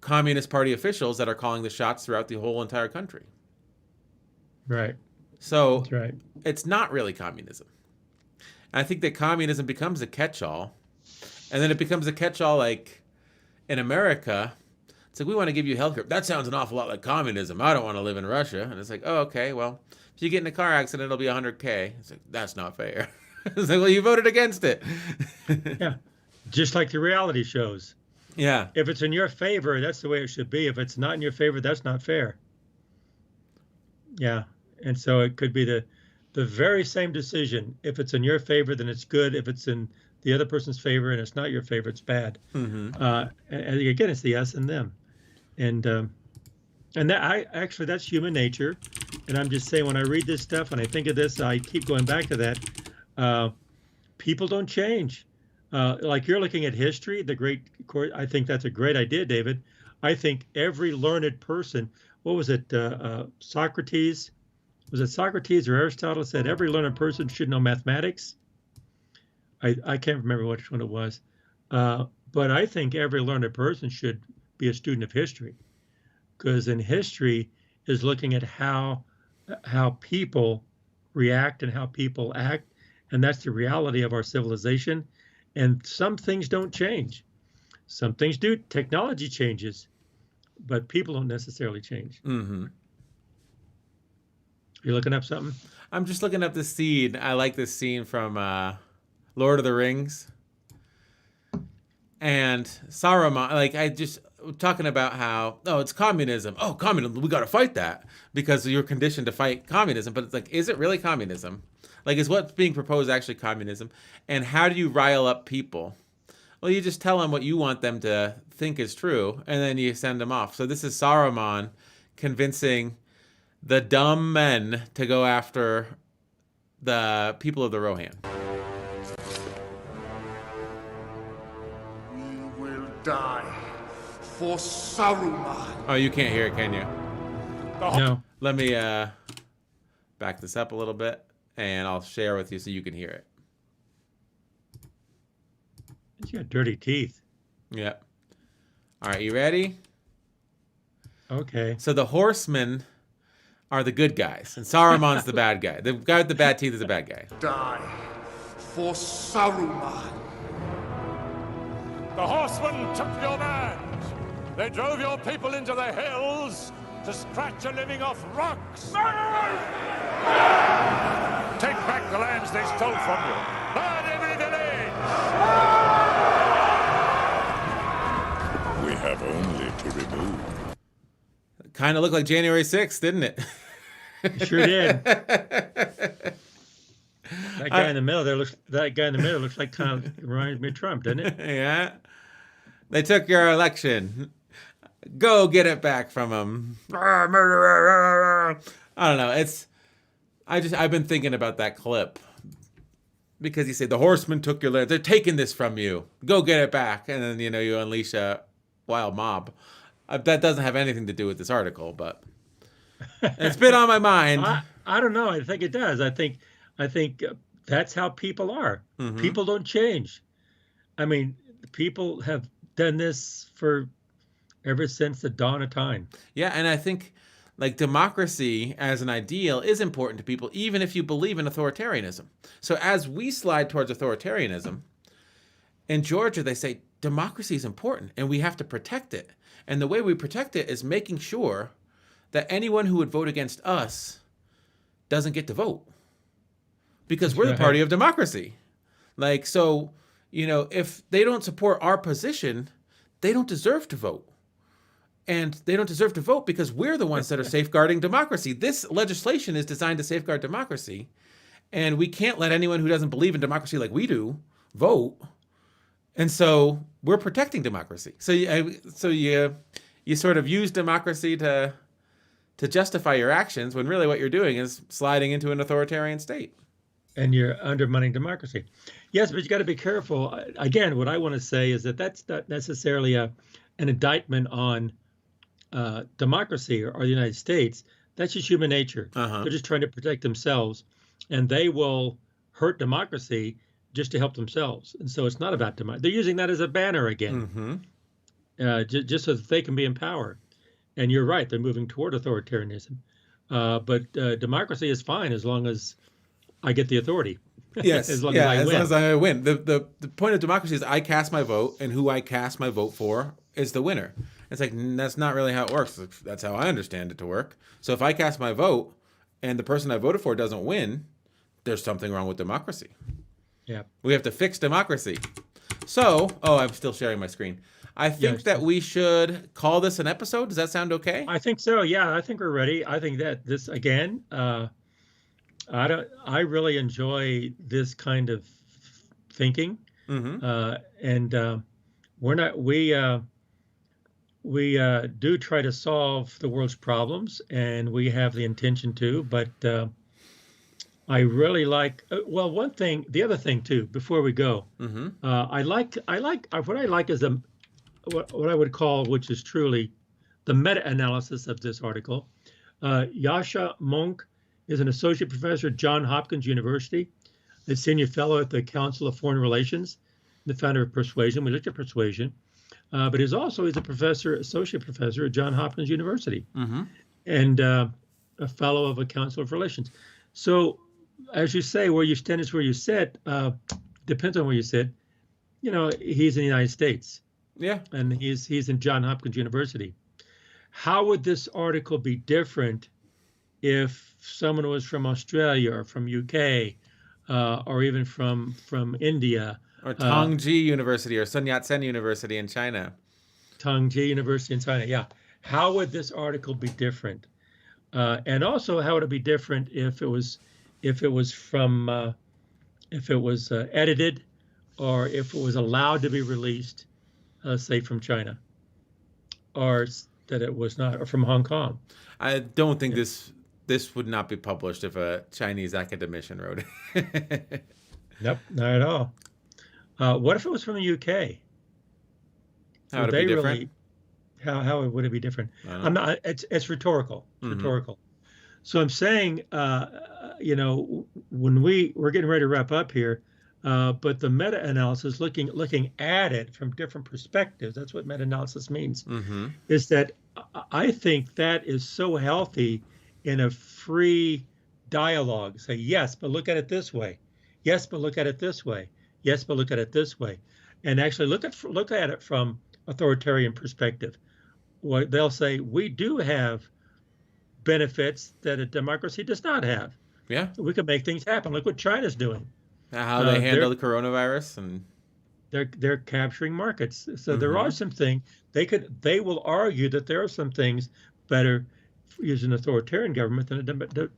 Communist Party officials that are calling the shots throughout the whole entire country. Right. So That's right. it's not really communism. I think that communism becomes a catch-all, and then it becomes a catch-all like in America. It's like, we want to give you health care. That sounds an awful lot like communism. I don't want to live in Russia. And it's like, oh, okay, well, if you get in a car accident, it'll be $100K. It's like, that's not fair. It's like, well, you voted against it. Yeah. Just like the reality shows. Yeah. If it's in your favor, that's the way it should be. If it's not in your favor, that's not fair. Yeah. And so it could be the very same decision. If it's in your favor, then it's good. If it's in the other person's favor and it's not your favor, it's bad. Mm-hmm. And again, it's the us and them. And that's human nature. And I'm just saying, when I read this stuff and I think of this, I keep going back to that. People don't change. Like you're looking at history, I think that's a great idea, David. I think every learned person, what was it, Socrates? Was it Socrates or Aristotle said every learned person should know mathematics? I can't remember which one it was. But I think every learned person should be a student of history, because in history is looking at how people react and how people act. And that's the reality of our civilization. And some things don't change. Some things do. Technology changes, but people don't necessarily change. Mm-hmm. You looking up something? I'm just looking up this scene. I like this scene from Lord of the Rings. And Saruman, talking about how, it's communism. Oh, communism, we got to fight that because you're conditioned to fight communism. But it's like, is it really communism? Like, is what's being proposed actually communism? And how do you rile up people? Well, you just tell them what you want them to think is true, and then you send them off. So this is Saruman convincing the dumb men to go after the people of the Rohan. We will die for Saruman. Oh, you can't hear it, can you? No. Let me back this up a little bit, and I'll share with you so you can hear it. He's got dirty teeth. Yep. All right, you ready? Okay. So the horsemen are the good guys, and Saruman's the bad guy. The guy with the bad teeth is the bad guy. Die for Saruman. The horsemen took your land. They drove your people into the hills to scratch a living off rocks. Take back the lands they stole from you. Burn every village. We have only to remove. Kind of looked like January 6th, didn't it? It sure did. That guy in the middle there looks like kind of reminds me of Trump, doesn't it? Yeah. They took your election. Go get it back from them. I don't know. I've been thinking about that clip because you say the horsemen took your land. They're taking this from you. Go get it back. And then, you unleash a wild mob. That doesn't have anything to do with this article, but it's been on my mind. I don't know. I think it does. I think that's how people are. Mm-hmm. People don't change. I mean, people have done this ever since the dawn of time. Yeah, and I think like democracy as an ideal is important to people, even if you believe in authoritarianism. So as we slide towards authoritarianism, in Georgia, they say democracy is important and we have to protect it. And the way we protect it is making sure that anyone who would vote against us doesn't get to vote, because we're the party of democracy. Like, so, you know, if they don't support our position, they don't deserve to vote. And they don't deserve to vote because we're the ones that are safeguarding democracy. This legislation is designed to safeguard democracy. And we can't let anyone who doesn't believe in democracy like we do vote. And so we're protecting democracy. So you sort of use democracy to justify your actions when really what you're doing is sliding into an authoritarian state. And you're undermining democracy. Yes, but you got to be careful. Again, what I want to say is that that's not necessarily an indictment on democracy or the United States. That's just human nature. They're just trying to protect themselves, and they will hurt democracy just to help themselves. And so it's not about democracy. They're using that as a banner again, just so that they can be in power. And you're right, they're moving toward authoritarianism. But democracy is fine as long as I get the authority. Yes, as long as I win. The point of democracy is I cast my vote, and who I cast my vote for is the winner. It's like, that's not really how it works. That's how I understand it to work. So if I cast my vote and the person I voted for doesn't win, there's something wrong with democracy. Yeah. We have to fix democracy. So, I'm still sharing my screen. I think that we should call this an episode. Does that sound okay? I think so. Yeah, I think we're ready. I think that this, again, I really enjoy this kind of thinking. And we do try to solve the world's problems, and we have the intention to, but I really like, the other thing too, before we go, what I like is what I would call, which is truly the meta-analysis of this article. YASCHA MOUNK is an associate professor at Johns Hopkins University, a senior fellow at the Council of Foreign Relations, the founder of Persuasion. We looked at Persuasion, but he's a professor, associate professor at Johns Hopkins University, and a fellow of the Council of Relations. So, as you say, where you stand is where you sit. Depends on where you sit. You know, he's in the United States. Yeah. And he's in Johns Hopkins University. How would this article be different if someone was from Australia or from UK or even from India? Or Tongji University or Sun Yat-sen University in China. Tongji University in China, yeah. How would this article be different? And also, how would it be different if it was edited, or if it was allowed to be released, say from China, or that it was not, or from Hong Kong? I don't think this would not be published if a Chinese academician wrote it. Nope, not at all. What if it was from the UK? How would it be different? How would it be different? I'm not. It's rhetorical. It's rhetorical. So I'm saying, when we're getting ready to wrap up here, but the meta-analysis, looking at it from different perspectives, that's what meta-analysis means, is that I think that is so healthy in a free dialogue. Say, yes, but look at it this way. Yes, but look at it this way. Yes, but look at it this way. And actually look at it from authoritarian perspective. Well, they'll say, we do have benefits that a democracy does not have. Yeah. We can make things happen. Look what China's doing. How they handle the coronavirus, and they're capturing markets. So there are some things they will argue that there are some things better using an authoritarian government than a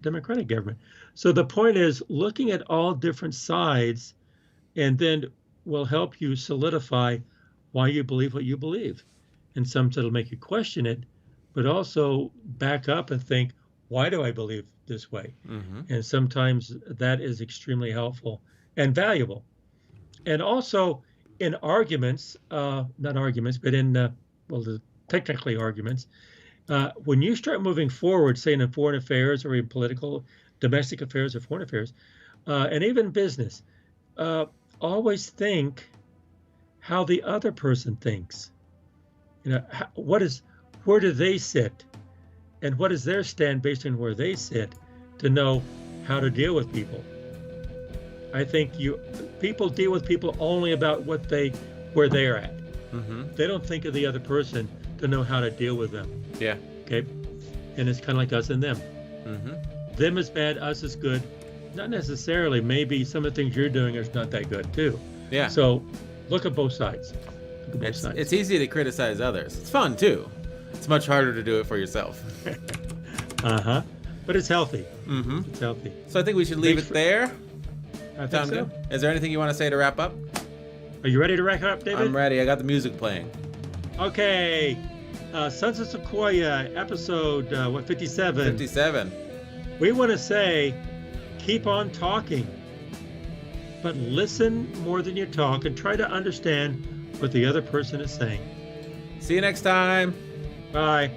democratic government. So the point is looking at all different sides, and then will help you solidify why you believe what you believe. And sometimes it'll make you question it, but also back up and think, why do I believe this way? And sometimes that is extremely helpful and valuable. And also in arguments, not arguments, but in, technically arguments, when you start moving forward, say in foreign affairs or in political, domestic affairs or foreign affairs, and even business, always think how the other person thinks. Where do they sit? and what is their stand based on where they sit to know how to deal with people. I think people deal with people only about where they're at. They don't think of the other person to know how to deal with them. Yeah. Okay. And it's kind of like us and them. Them is bad, us is good. Not necessarily. Maybe some of the things you're doing is not that good too. Yeah. So look at both sides. It's easy to criticize others. It's fun too. It's much harder to do it for yourself. But it's healthy. It's healthy. So I think we should leave it there. I think Sound so. good? Is there anything you want to say to wrap up? Are you ready to wrap up, David? I'm ready. I got the music playing. Okay. Sons of Sequoia, episode 57. 57. We want to say, keep on talking, but listen more than you talk and try to understand what the other person is saying. See you next time. Bye.